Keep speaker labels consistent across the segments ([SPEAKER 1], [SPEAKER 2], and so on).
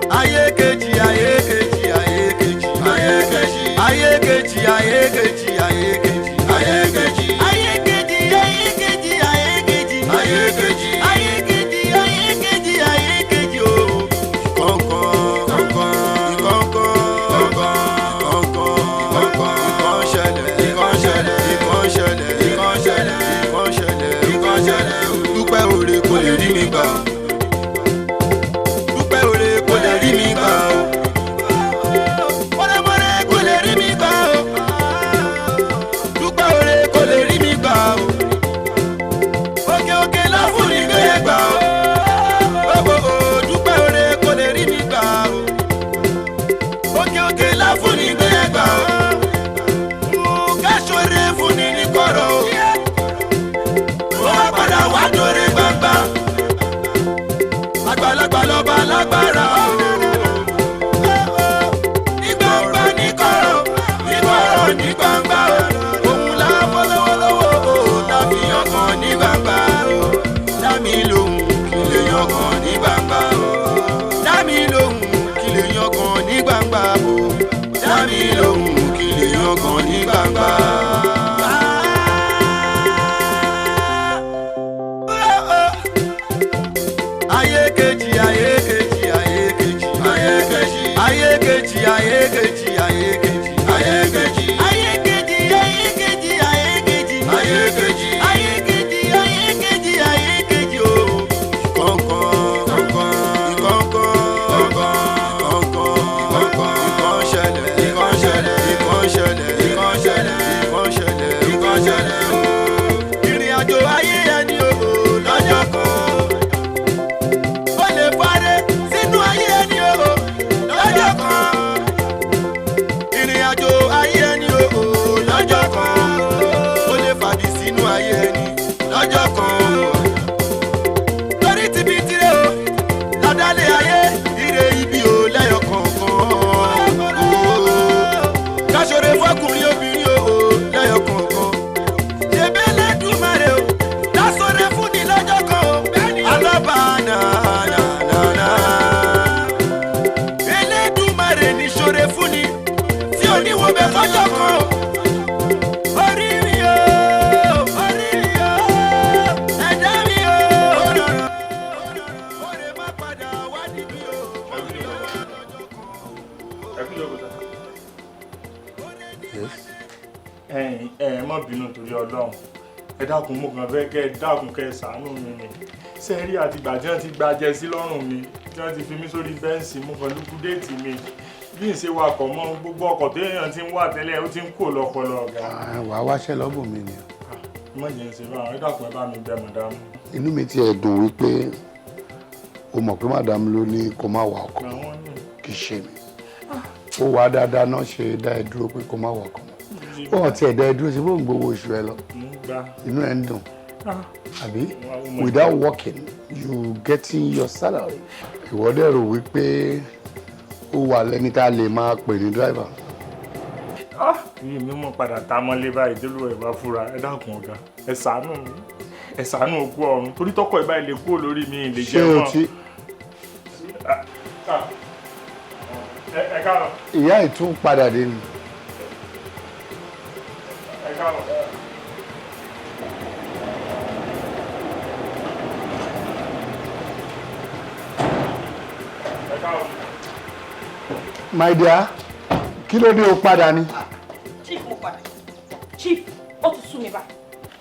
[SPEAKER 1] ayé kejì ayé kejì ayé kejì ayé kejì ayé kejì ayé kejì ayé kejì ayé kejì ayé kejì ayé kejì ayé kejì ayé kejì ayé kejì ayé kejì ayé kejì o kọ̀ọ̀kan kọ̀ọ̀kan kọ̀ọ̀kan kọ̀ọ̀kan ìkan ṣẹlẹ̀ ìkan ṣẹlẹ̀ ìkan ṣẹlẹ̀ ìkan ṣẹlẹ̀ ìkan ṣẹlẹ̀ ìkan ṣẹlẹ̀ dúpẹ́ oore kò lè rí mi gbà. Àgbàlagbà lọ́ba lágbára o. Ní gbangba ní kọ̀rọ̀, ní kọ̀rọ̀ ní gbangba o. Òun là ń bọ́ lọ́wọ́lọ́wọ́ o. Tàbí ọkàn ní gbangba o. Dámi lóhùn kí lè yọkàn ní gbangba o. Dámi lóhùn kí lè yọkàn ní gbangba o. Dámi lóhùn kí lè yọkàn ní gbangba. Ayé kejì ayé kejì ayé kejì ayé kejì ayé kejì ayé kejì ayé kejì ayé kejì ayé kejì ayé kejì ayé kejì ayé kejì ayé kejì ayé kejì ayé kejì o kọ̀ọ̀kan kọ̀ọ̀kan kọ̀ọ̀kan kọ̀ọ̀kan ìkan ṣẹlẹ̀ ìkan ṣẹlẹ̀ ìkan ṣẹlẹ̀ ìkan ṣẹlẹ̀ ìkan ṣẹlẹ̀ ìkan ṣẹlẹ̀ o ìrìn àjò ayé ẹni o lọ́jọ́ kan.
[SPEAKER 2] Má bínú torí Ọlọ́run ẹ dákun mo kàn fẹ́ kẹ́ ẹ dákun kẹ́ ẹ ṣàánú mi ni sẹ́ẹ̀rí àtìgbà tí wọ́n ti gba jẹ sí lọ́rùn mi tí wọ́n ti fi mí sórí bẹ́ǹsì mo kàn lùkù déètì mi bí n ṣe wakọ̀ mọ́ gbogbo ọkọ̀ tó èèyàn ti ń wà tẹ́lẹ̀ ó ti ń kó lọ́pọlọ ọ̀gá.
[SPEAKER 3] wàá wáṣẹ́ lọ́bùn mi ni.
[SPEAKER 2] má jẹ́ ń ṣe báwọn ẹ dákun ẹ bá mi bẹ màdámù.
[SPEAKER 3] inú mi ti ẹ̀ dùn wípé o mọ̀ pé màdámù ló ní kó má wa ọkọ̀ kì í ṣe mi ó wà dáadáa náà ṣe dá ẹ dúró pé kó má wa ọkọ̀ mọ́ ó ti ẹ̀ dá ẹ dúró sí bóun gbowó oṣù ẹ lọ inú ẹ ń dùn àbí without working you getting your salary ìwọ dẹ̀ rò wípé ó wà lẹ́ni tá a lè máa pè ní driver.
[SPEAKER 2] yìí mi mọ̀ padà tá a mọ́lé báyìí délùú ẹ̀ bá fura ẹ dákun ọ̀gá ẹ ṣàánú mi ẹ ṣàánú òkú ọ̀run torí tọkọ ìbá ilé kúrò lórí mi lè jẹ́ mọ́. ẹ káàárọ̀.
[SPEAKER 3] ìyá ìtún padà dé ni.
[SPEAKER 2] ẹ káàárọ̀. ẹ káàárọ̀.
[SPEAKER 3] my dear kí ló dé o padà ni.
[SPEAKER 4] chief mo padà chief ó ti sú mi bá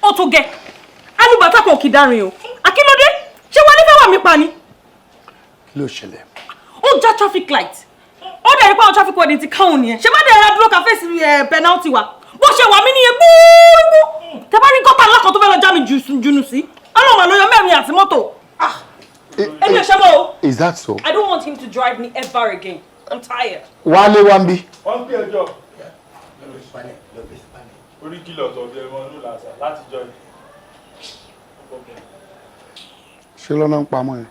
[SPEAKER 4] ó tó gẹ alùbátà kan kì í dárin o akílódé ṣé wọlé fẹ́ wà mí pa ni.
[SPEAKER 3] kí ló ṣẹlẹ̀.
[SPEAKER 4] ó já traffic light ó dẹ̀ rí pé àwọn traffic warden ti káwọn nìyẹn ṣé má dẹ̀ ra dúró kàfé sí penalty wa bó ṣe wà mí nìyẹn gbúgbú tẹ bá rí gọ́tà lọ́kàn tó fẹ́ lọ já mi jùnù sí ọlọ́run àlọ́yọ mẹ́rin àti mọ́tò. ẹni ò ṣe mọ́ o.
[SPEAKER 3] is that so.
[SPEAKER 4] I don't want him to drive me ever again. I'm tired.
[SPEAKER 3] Wálé wá ń bí.
[SPEAKER 2] wọ́n gbé ẹjọ́ orí kìlọ̀ tó ọdẹ ẹ̀wọ̀n ló làṣà láti jọ ẹ̀.
[SPEAKER 3] ṣé lọ́nà ń pamọ́ yẹn.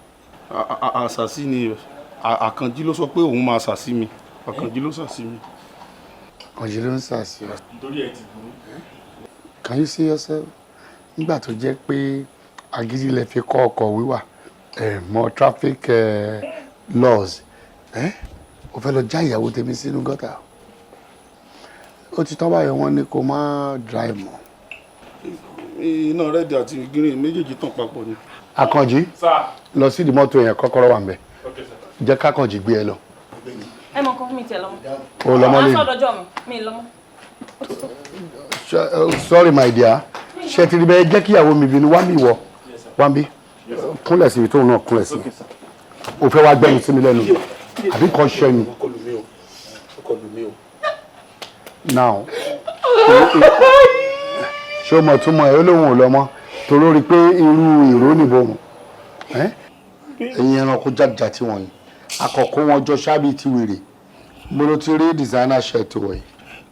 [SPEAKER 5] àṣàsí ni àkànjí ló sọ pé òun máa ṣàsí mi àkànjí ló ṣàsí mi.
[SPEAKER 3] àkànjí ló ń ṣàṣì.
[SPEAKER 2] nítorí ẹ ti burú.
[SPEAKER 3] Can you see yourself nígbà tó jẹ́ pé agídí lẹ fi kọ́ ọkọ̀ wíwà mọ traffic laws o fẹ́ lọ já ìyàwó tèmi sínú gọ́tà ó ti tọ́ báyọ̀ wọ́n ní kó má drive mọ́.
[SPEAKER 5] iná rẹ́dì àti green méjèèjì tàn papọ̀ ni.
[SPEAKER 3] Akànjí lọ sí ìdí mọ́tò yẹn kọ́kọ́rọ́ wà ń bẹ̀ jẹ́ kákànjí gbé ẹ lọ.
[SPEAKER 4] ẹ mọ nǹkan mi tiẹ̀ lọ́mọ.
[SPEAKER 3] o lọ́mọ lè.
[SPEAKER 4] aṣọ ọ̀dọ́jọ́ mi lọ́mọ.
[SPEAKER 3] Sorry my dear ṣe ti rí bẹ́ẹ̀ jẹ́ kíyàwó mi bínú wá mi wọ wá bí kúnlẹ̀ sí ibi tóun náà kúnlẹ̀ sí o fẹ́ wá gbẹ́nu sí mi lẹ́nu àbí kan ṣẹ́ mi. now ṣé o mọ̀ túmọ̀ ẹ̀ ó lóun ò lọ́mọ torí ó rí pé irú ìró nìbò mu ẹ̀yin ẹranko jáde-jáde wọ̀nyí àkọ́kọ́ wọn jọ ṣáàbì ti wèrè mo ló ti rí designer shirt wọ̀nyí.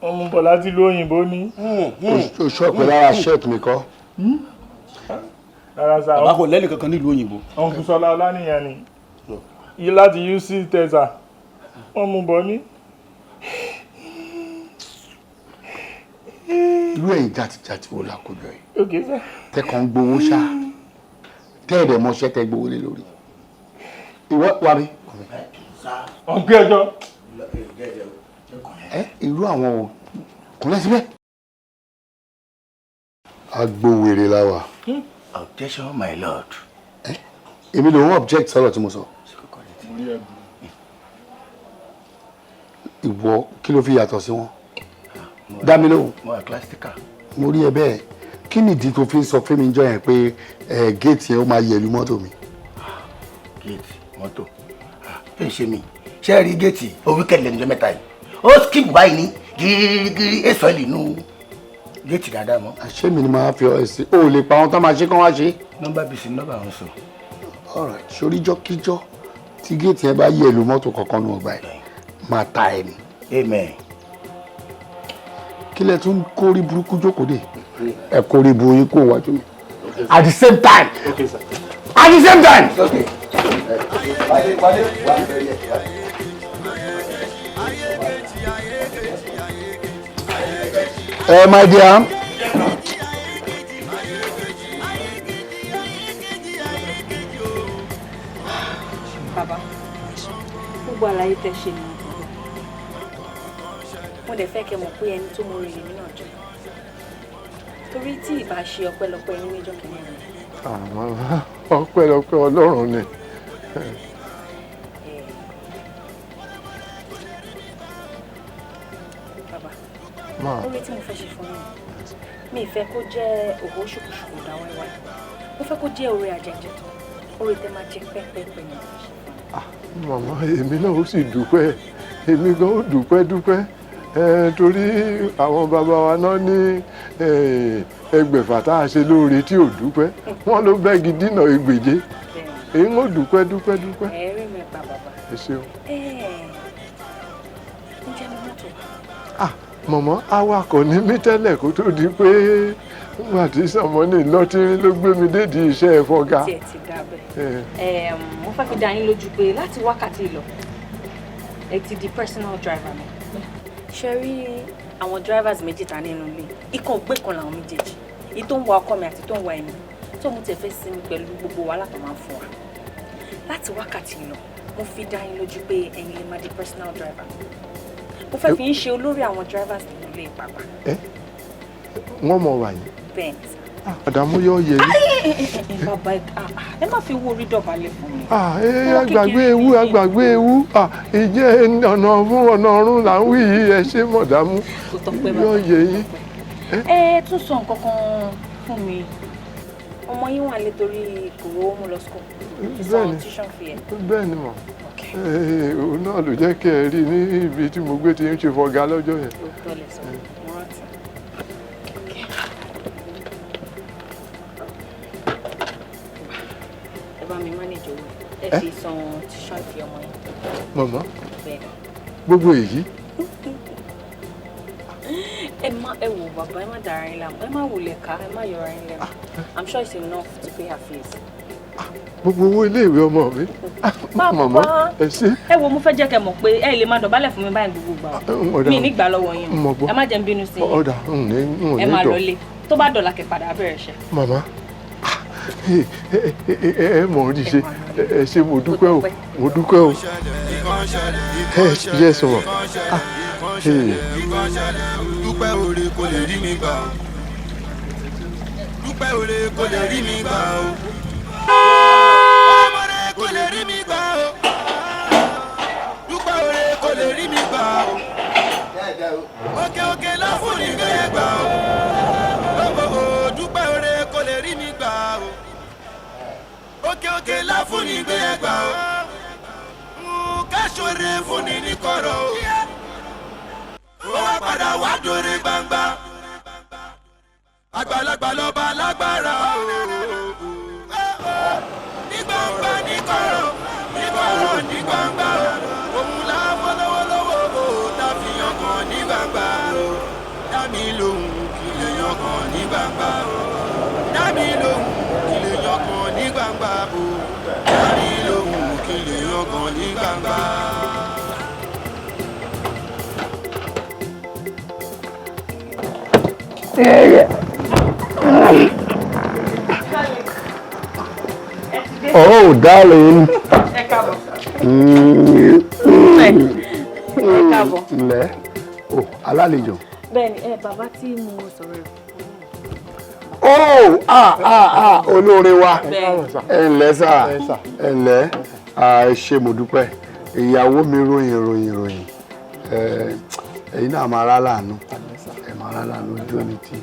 [SPEAKER 2] wọ́n mú bọ̀ láti ìlú òyìnbó ní.
[SPEAKER 3] o ṣọ́ pé lára shirt mi kọ́.
[SPEAKER 2] rárá sá
[SPEAKER 5] bàbá kò lẹ́nu kankan nílùú òyìnbó.
[SPEAKER 2] ọ̀nkú sọlá ọlánìyàn ni yìí láti UC tẹ̀sà wọ́n mú bọ̀ ní.
[SPEAKER 3] irú ẹ̀yin jáde-jáde wo la kó jọ yìí.
[SPEAKER 2] ok sá.
[SPEAKER 3] tẹ́kàn ń gbowó ṣá tẹ́ẹ̀dẹ̀ mọṣẹ́ tẹ́ gbowó lé lórí. ìwọ wà mí.
[SPEAKER 2] ọ̀nkú ẹjọ́.
[SPEAKER 3] irú àwọn kúnlẹ̀ síbẹ̀. agbóhùnwèrè la wà.
[SPEAKER 1] Objection, my lord.
[SPEAKER 3] èmi ló ń object sọ̀rọ̀ tí mo sọ. ìwọ kí ló fi yàtọ̀ sí wọn. dá mi lóhùn.
[SPEAKER 1] Mo classical.
[SPEAKER 3] mo rí ẹ bẹ́ẹ̀ kí nìdí tó fi ń sọ fún mi jọ yẹn pé géètì yẹn ó máa yẹ̀lú mọ́tò mi.
[SPEAKER 1] Géètì mọ́tò. Ẹ ṣe mi. Ṣé ẹ rí géètì orí kẹlẹ̀ ní mẹ́ta yìí? Ó skip báyìí ní gírígírí èso ẹ̀ nínú géètì dáadáa mọ́.
[SPEAKER 3] àṣé mi ni màá fi ọ ẹ sí o ò lè pa àwọn tó máa ṣe kán wá ṣe.
[SPEAKER 1] Nọ́mbà bíi sí nọ́mbà àwọn sọ.
[SPEAKER 3] ọ̀rọ̀ soríjọ́ kíjọ́ tí géètì yẹn bá yẹ̀lú mọ́tò kankan nù ọgbà ẹ̀ máa ta ẹ̀ ni.
[SPEAKER 1] Amen.
[SPEAKER 3] kí lẹ tún kórí burúkú jókòó dé ẹ kórí burú yín kó wájú mi at the same time at the same time. My dear.
[SPEAKER 4] bàbá gbogbo àlàyé tẹ́ ṣe ni mo dẹ̀ fẹ́ kẹ́ mọ̀ pé ẹni tó mọ orin yìí náà jẹ́ torí tí ìbá ṣe ọpẹ́lọpẹ́ yín níjọ́ kìíní rẹ̀.
[SPEAKER 3] ọpẹ́lọpẹ́ Ọlọ́run ni.
[SPEAKER 4] bàbá orí tí mo fẹ́ ṣe fún yín mi ì fẹ́ kó jẹ́ òwò ṣùkùṣùkù dáwọ́ ẹwà mo fẹ́ kó jẹ́ orí àjẹjẹ tó orí tẹ́ máa jẹ pẹ́pẹ́pẹ́ ni.
[SPEAKER 6] màmá èmi náà ó sì dúpẹ́ èmi gan ó dúpẹ́ torí àwọn bàbá wa náà ní ẹgbẹ̀fà tá a ṣe lóore tí ò dúpẹ́ wọ́n ló bẹ́gi dínà ẹgbèje èyí ń ó dúpẹ́.
[SPEAKER 4] ẹ̀rí mi pa bàbá.
[SPEAKER 6] ẹ ṣeun.
[SPEAKER 4] ń jẹ́ mi mọ́tò.
[SPEAKER 6] mọ̀mọ́ awakọ̀ ní mí tẹ́lẹ̀ kó tó di pé nígbà tí sàmọ́nì lọ́tírín ló gbé mi dédìí iṣẹ́ ẹ̀fọ́gá.
[SPEAKER 4] tiẹ̀ ti dá bẹ́ẹ̀. mo fẹ́ fi dá yín lójú pé láti wákàtí lọ ẹ ti di personal driver mi. ṣe rí àwọn drivers méjì ta nínú ilé ikọ̀ gbé kan làwọn méjèèjì èyí tó ń wa ọkọ mi àti tó ń wa ẹ̀mí tó mú tẹ̀ fẹ́ sinmi pẹ̀lú gbogbo wàhálà tó máa ń fún wa láti wákàtí lọ mo fi dá yín lójú pé ẹ̀yin lè máa di personal driver mo fẹ́ fi ń ṣe olórí àwọn drivers nínú ilé ìpàpà.
[SPEAKER 6] wọ́n mọ̀ wà yìí.
[SPEAKER 4] bẹ́ẹ̀
[SPEAKER 6] àdàmú yóò yẹ yìí.
[SPEAKER 4] bàbá ẹ má fi owó orí dọ̀bálẹ̀ fún mi.
[SPEAKER 6] àgbàgbé ewu ìjẹ́ ọ̀nà fún ọ̀nà ọ̀run là ń wí yìí ẹ ṣe mọ̀dámú yóò yẹ yín.
[SPEAKER 4] ẹ tún sọ nǹkan kan fún mi ọmọ yín wà létorí kò rówó mú lọ school.
[SPEAKER 6] bẹ́ẹ̀ ni mọ̀ òun náà ló jẹ́ kí ẹ rí ní ibi tí mo gbé ti ń ṣe fọgá lọ́jọ́ yẹn.
[SPEAKER 4] ẹ bá mi manage owó ẹ fi san tuition fi ọmọ yẹn.
[SPEAKER 6] màmá gbogbo èyí.
[SPEAKER 4] ẹ wò bàbá ẹ má dára yín láàmú ẹ má wulẹ̀ ká ẹ má yọra yín lẹ́nu I'm sure it's enough to pay her fees.
[SPEAKER 6] gbogbo owó iléèwé ọmọ mi. màmá ẹ ṣe.
[SPEAKER 4] ẹ wo mo fẹ́ jẹ́ kẹ́ mọ̀ pé ẹ lè máa dọ̀bálẹ̀ fún mi báyìí gbogbo gbà mi nígbà lọ́wọ́ yín ẹ má jẹ́ ń bínú sí yín ẹ má lọlé tó bá dọ̀là kẹ́ padà bẹ̀rẹ̀ ṣẹ́.
[SPEAKER 6] màmá ẹ mọ̀ rí ṣe ẹ ṣe mo dúpẹ́ o mo dúpẹ́ o ẹ yẹ sọ̀rọ̀
[SPEAKER 1] dúpẹ́ oore kò lè rí mi gbà dúpẹ́ oore kò lè rí mi gbà o ọmọdé kò lè rí mi gbà o dúpẹ́ oore kò lè rí mi gbà o òkè òkè láfún ní gbẹ̀yẹ̀ gbà o dúpẹ́ oore kò lè rí mi gbà o òkè òkè láfún ní gbẹ̀yẹ̀ gbà o káṣọre fún ni ní kọ̀rọ̀ o ó wá padà wá dóore gbangba àgbàlagbà lọ́ba lágbára o ní gbangba ní kọ̀rọ̀ ní kọ̀rọ̀ ní gbangba o òun là á fọ́ lọ́wọ́lọ́wọ́ o tá fi yan kan ní gbangba o dá mi lóhùn kí lè yan kan ní gbangba o dá mi lóhùn kí lè yan kan ní gbangba o dá mi lóhùn kí lè yan kan ní gbangba.
[SPEAKER 3] Oh, darling.
[SPEAKER 4] Ẹ káàbọ̀.
[SPEAKER 3] Ǹlẹ́. Oh, alálejò.
[SPEAKER 4] Bẹ́ẹ̀ni, bàbá tí mo sọ̀rọ̀ rẹ̀.
[SPEAKER 3] Oh, olóore wa.
[SPEAKER 4] Bẹ́ẹ̀ni.
[SPEAKER 3] Ẹ ǹlẹ́ sà. Ẹ ǹlẹ́. Ẹ ṣé mo dúpẹ́. Ìyàwó mi ròyìn. Ẹ̀yin náà máa rá láàánú. Ẹ máa rá láàánú ojú omi tí.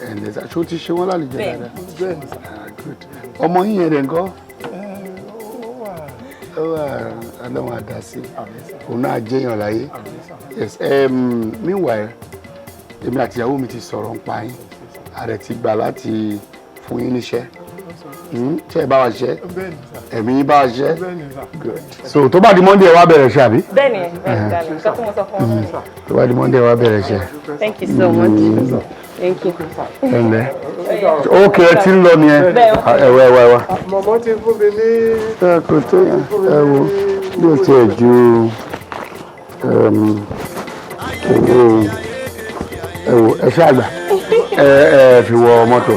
[SPEAKER 3] Ẹ ǹlẹ́ sà. Ṣé o ti ṣe wọ́n lálejò dáadáa?
[SPEAKER 6] bẹ́ẹ̀ni
[SPEAKER 3] Good. Ọmọ yín yẹn dẹ̀ ń kọ́? Ọlọ́run àdásí. Òun náà jẹ́yàn láyé. Yes. Meanwhile, èmi àti ìyàwó mi ti sọ̀rọ̀ ń pa yín. A rẹ̀ ti gbà láti fún yín níṣẹ́. Ṣé ẹ bá wa ṣiṣẹ́? Ẹ̀mí yín bá wa ṣiṣẹ́? Good. So tó bá di Monday ẹ wá bẹ̀rẹ̀ ṣe àbí?
[SPEAKER 4] Bẹ́ẹ̀ni, darling. Nǹkan tí mo sọ fún ọ.
[SPEAKER 3] Tó bá di Monday ẹ wá bẹ̀rẹ̀ ṣe.
[SPEAKER 4] Thank you so much. Thank you.
[SPEAKER 3] Ẹ ǹlẹ́. Ókè ẹ ti ń lọ nìyẹn. Ẹ̀wẹ̀.
[SPEAKER 6] mọ̀mọ́ ti fún mi ní
[SPEAKER 3] Ẹ kò tó yẹn. Ẹ wo bí o tiẹ̀ ju ẹ wo ẹ ṣáàgbà ẹ fi wọ mọ́tò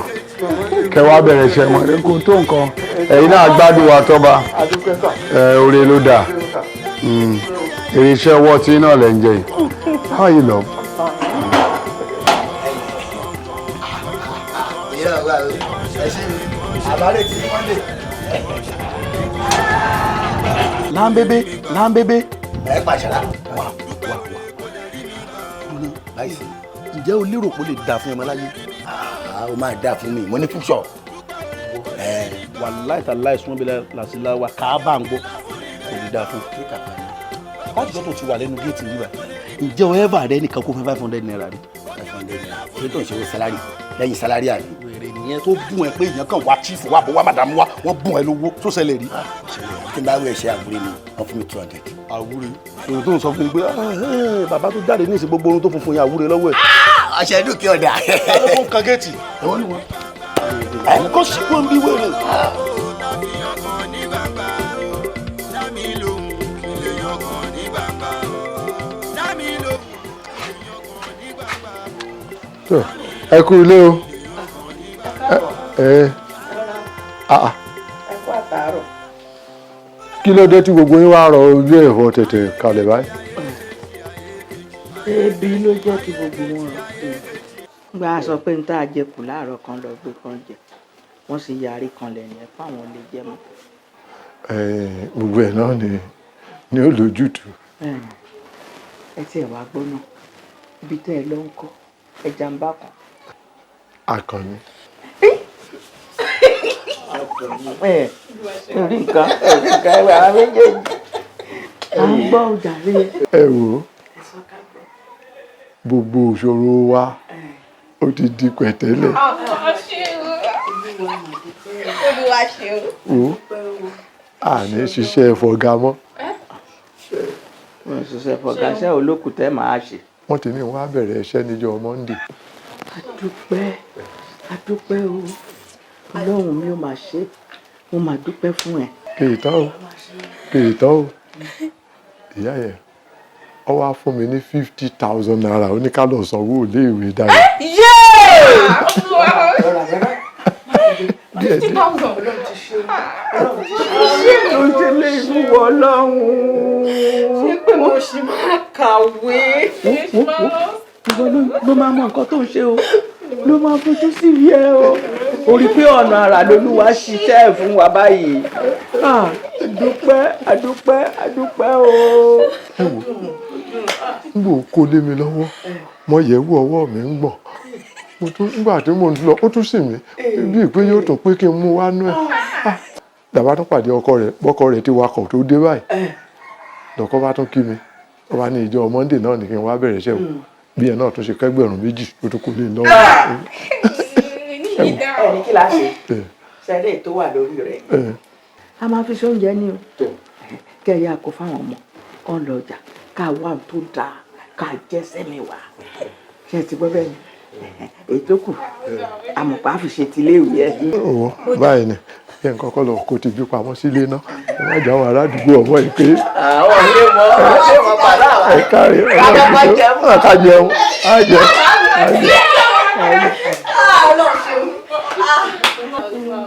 [SPEAKER 3] kẹ wá bẹ̀rẹ̀ iṣẹ́ mọ́ ẹ kò tó nǹkan ẹ̀yin náà gbádùn wa tọ́ba oore ló dà èrè iṣẹ́ ọwọ́ tí náà lẹ́ ń jẹ yìí how you love. láńbébé.
[SPEAKER 7] ẹ pàṣẹlá wà láìsí ǹjẹ́ o lérò pé ó lè dáa fún ọmọ láyé ó máa dáa fún mi mo ní fúnṣọ.
[SPEAKER 5] wà láìta láìsùn bí làṣìlá wa káábà ń gbọ́ kò lè dáa fún. láti gbọ́ tó ti wà lẹ́nu géètì nígbà ǹjẹ́ o ẹ́fà rẹ nìkan kó fẹ́ 500 naira rí.
[SPEAKER 7] 500 naira ṣé tó ń ṣe owó sálárì lẹ́yìn sálárì àná.
[SPEAKER 5] wèrè nìyẹn tó bùn ẹ pé èèyàn kan wá chief wá bọ̀ wá màdàmú wá wọ́n bùn ẹ lówó tó ṣẹlẹ̀ rí.
[SPEAKER 7] kí n bá wẹ̀ ṣe àwúrẹ́ mi wọ́n fún mi 200.
[SPEAKER 5] àwúrẹ́ èèyàn tó ń sọ fún mi pé bàbá tó jáde ní ìsìn gbogbo orun tó funfun yẹn àwúrẹ́ lọ́wọ́ ẹ̀.
[SPEAKER 7] ọ̀sẹ̀ dúkìá ọ̀dà.
[SPEAKER 5] ó ń kan géètì. ẹ̀wọ́n ni wọ́n. ẹ̀ kọ́ sí wọn bí wèrè.
[SPEAKER 6] ẹ kú ilé o.
[SPEAKER 8] ẹ kú àtàárọ̀.
[SPEAKER 6] kí ló dé tí gbogbo yín wá rọ ojú ẹ̀fọ́ tètè kalẹ̀ báyìí.
[SPEAKER 8] ebi ló jẹ́ kí gbogbo wọn rọ sí i. gba aṣọ pé n tá a jẹ kù láàárọ̀ kan lọ gbé kan jẹ wọ́n sì yarí kan lẹ́yìn ẹ̀ fáwọn lè jẹ mọ́.
[SPEAKER 6] gbogbo ẹ̀ náà ni ó lójútùú.
[SPEAKER 8] ẹ tiẹ̀ wá gbóná ibi tẹ́ ẹ lọ ń kọ́ ẹja ń bá kan.
[SPEAKER 6] Àkànní.
[SPEAKER 8] orí nǹkan ẹ̀wẹ̀ àwọn méjèèjì à ń gbọ́ ọjà rí.
[SPEAKER 6] ẹ wò ó gbogbo òṣòro wa ó ti di pẹ̀tẹ́lẹ̀.
[SPEAKER 9] Olúwa ṣeun.
[SPEAKER 6] wò ó àní ṣiṣẹ́ fọ̀gá mọ́.
[SPEAKER 8] wọ́n ṣiṣẹ́ fọ̀gáṣẹ́ olókùtẹ́ máa ṣe.
[SPEAKER 6] wọ́n ti ní wọ́n á bẹ̀rẹ̀ iṣẹ́ níjọ́ Monday.
[SPEAKER 8] adúpẹ́ o ọlọ́run mi ò máa ṣe mo máa dúpẹ́ fún ẹ.
[SPEAKER 6] kèétán o ìyá yẹn ọ wá fún mi ní 50,000 naira ó ní ká lọ sanwó iléèwé dára.
[SPEAKER 3] díẹ̀ díẹ̀.
[SPEAKER 9] 50,000 Ọlọ́run ti ṣe.
[SPEAKER 8] ṣé ló ṣe lè mú wọ Ọlọ́run?
[SPEAKER 9] Ṣé pé mo ṣì máa kàwé?
[SPEAKER 8] Ìwọ ló máa mọ nǹkan tó ń ṣe o, ló máa fojú sí rí ẹ o. O rí pé ọ̀nà àrà lolúwa ṣiṣẹ́ fún wa báyìí. Àdúpẹ́ o.
[SPEAKER 6] ẹ wò ń bò kó lé mi lọ́wọ́ mo yẹ̀ wò ọwọ́ mi ń gbọ̀n nígbà tí mo ń lọ ó tún sì mí bí ìpé yóò tún pé kí n mú wá nú ẹ̀ dàbá tún pàdé ọkọ rẹ̀ bọ́kọ rẹ̀ ti wakọ̀ tó dé báyìí lọ́kọ́ bá tún kí mi ó bá ní ìjọ Monday náà ní kí n wá bẹ̀rẹ̀ iṣẹ́ wò bí ẹ̀ náà tún ṣe kẹ́gbẹ̀rún 2 ló tún kó lé lọ́wọ́.
[SPEAKER 8] Ẹni kí la ṣe ṣẹlẹ̀ tó wà lórí rẹ̀ a máa fi ṣoúnjẹ ní o kẹyà kó fáwọn ọmọ kan lọ ọjà ká wà tó dáa ká jẹ sẹ́mi wá ṣe ti gbọ́ bẹ́ẹ̀ ni èyí tó kù àmọ̀pá fi ṣe ti léwu yẹ.
[SPEAKER 6] báyìí ni yẹn kọ́kọ́ lọ kó ti bí pamọ́ sílé náà ẹ má jà àwọn aládùúgbò ọmọ yìí pé.
[SPEAKER 8] àwọn ilé mọ pàdé àwọn.
[SPEAKER 6] ẹ káre ọlọ́run ká jẹun á jẹ.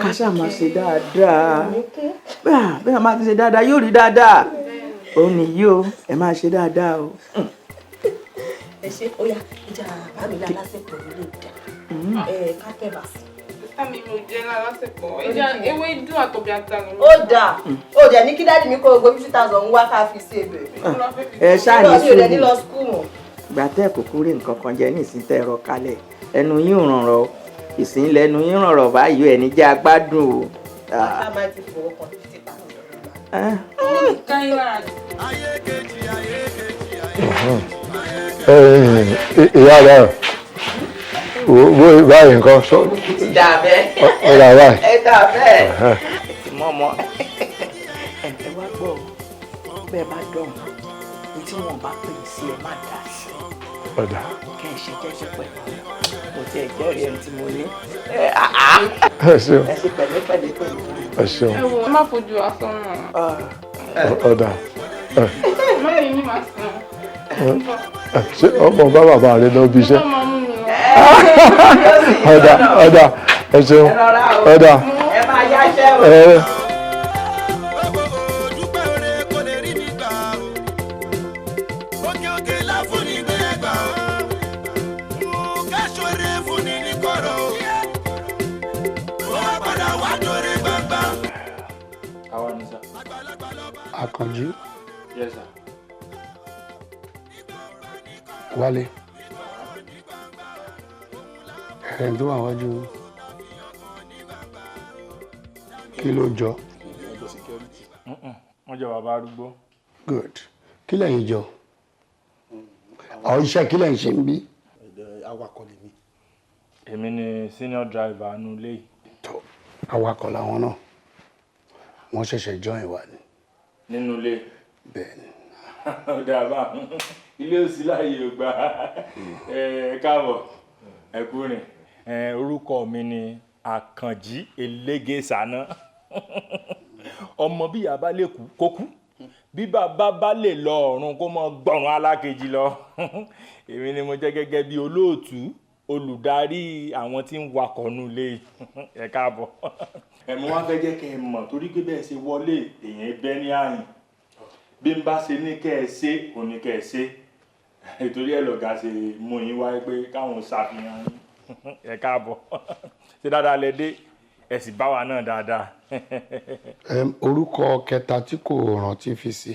[SPEAKER 8] ká ṣáà máa ṣe dáadáa bẹ́ẹ̀ máa ti ṣe dáadáa yóò rí dáadáa ó nìyí o ẹ máa ṣe dáadáa o.
[SPEAKER 9] Ẹ ṣe ó yá ìjà bá mi lálásẹ̀pọ̀ nílé ìjà kápẹ́bà sí.
[SPEAKER 10] Àmì mi ò jẹ́ lálásẹ̀pọ̀ ìjà ewé dùn àtọ̀bí ata ni.
[SPEAKER 9] Ó dáa ó jẹ́ ní kí dáàdì mi kó gbogbo 50,000 wá ká fi sí ebè.
[SPEAKER 8] ẹ ṣáà ní
[SPEAKER 9] mi ò dẹ̀ ní lọ skul mọ́.
[SPEAKER 8] ìgbà tẹ́ kúkú rí nǹkan kan jẹ ní ìsìn tẹ́ ẹ̀rọ kalẹ̀ ẹnu yín ò ràn rọ ìsìn lẹ́nu yín ràn rọ báyìí ẹni jẹ́ agbádùn o.
[SPEAKER 9] Bàbá máa ti fowó kan 50,000.
[SPEAKER 6] ìyá rẹ̀ wo báyìí nǹkan sọ.
[SPEAKER 8] dà bẹ́ẹ̀.
[SPEAKER 6] ó dà báyìí.
[SPEAKER 8] ẹ dà bẹ́ẹ̀. mọ́mọ́ ẹ wá gbọ́ bẹ́ẹ̀ bá dọ̀hún ní tí wọ́n bá pè é sí ẹ má dà sí i.
[SPEAKER 6] ọ̀dà.
[SPEAKER 8] kẹ́ ẹ ṣe jẹ́jẹ́ pẹ̀lú mo ti ẹ̀ jẹ́rìí ẹni tí mo ní.
[SPEAKER 6] ẹ ṣeun.
[SPEAKER 8] ẹ ṣe pẹ̀lẹ́pẹ̀lẹ́ pẹ̀lú.
[SPEAKER 6] ẹ ṣeun.
[SPEAKER 10] Ẹ wo ẹ má fojú asán náà.
[SPEAKER 6] ọ̀dà.
[SPEAKER 10] Má lè ní màá sàn.
[SPEAKER 6] ṣé ọmọ bá bàbá rẹ lọ bí iṣẹ́.
[SPEAKER 10] Ó máa mú mi lọ.
[SPEAKER 6] ọ̀dà ẹ ṣeun ọ̀dà.
[SPEAKER 8] ẹ máa yáṣẹ́ o.
[SPEAKER 3] Àkànjí.
[SPEAKER 2] Yes, sir.
[SPEAKER 3] Wálé. Ẹ̀rìn tó wà wájú kí ló jọ?
[SPEAKER 2] Wọ́n jọ bàbá arúgbó.
[SPEAKER 3] Good. Kí lẹ̀yin jọ? Àwọn iṣẹ́ kí lẹ̀yin ṣe ń bí?
[SPEAKER 5] Awakọ̀ lèmi.
[SPEAKER 2] Èmi ni senior driver nu ilé yìí.
[SPEAKER 3] Tó awakọ̀ làwọn náà. Wọ́n ṣẹ̀ṣẹ̀ join wa ni.
[SPEAKER 2] Nínú ilé.
[SPEAKER 3] Bẹ́ẹ̀ni.
[SPEAKER 2] Ó dáa bá ilé òsì láàyè ò gbà káàbọ̀ ẹ kú rìn. Orúkọ mi ni Àkànjí Elégésàná. Ọmọ bí ìyá bá lè kú kó kú, bí bàbá bá lè lọ ọ̀run kó mọ gbọ̀run alákejì lọ. Èmi ni mo jẹ́ gẹ́gẹ́ bí olóòtú olùdarí àwọn tí ń wakọ̀ nù ilé yìí. Ẹ káàbọ̀. Mo wá fẹ́ jẹ́ kẹ́ ẹ mọ̀ torí pé bẹ́ẹ̀ ṣe wọlé èèyàn bẹ́ ní àyìn bí n bá ṣe ní kẹ́ ẹ ṣe kò ní kẹ́ ẹ ṣe nítorí ẹ lọ̀gá ṣe mú yín wáyé pé káwọn ṣàfihàn yín. Ẹ káàbọ̀ ṣe dáadáa lẹ dé ẹ sì bá wa náà dáadáa.
[SPEAKER 3] Orúkọ kẹta tí kò rántí fi sí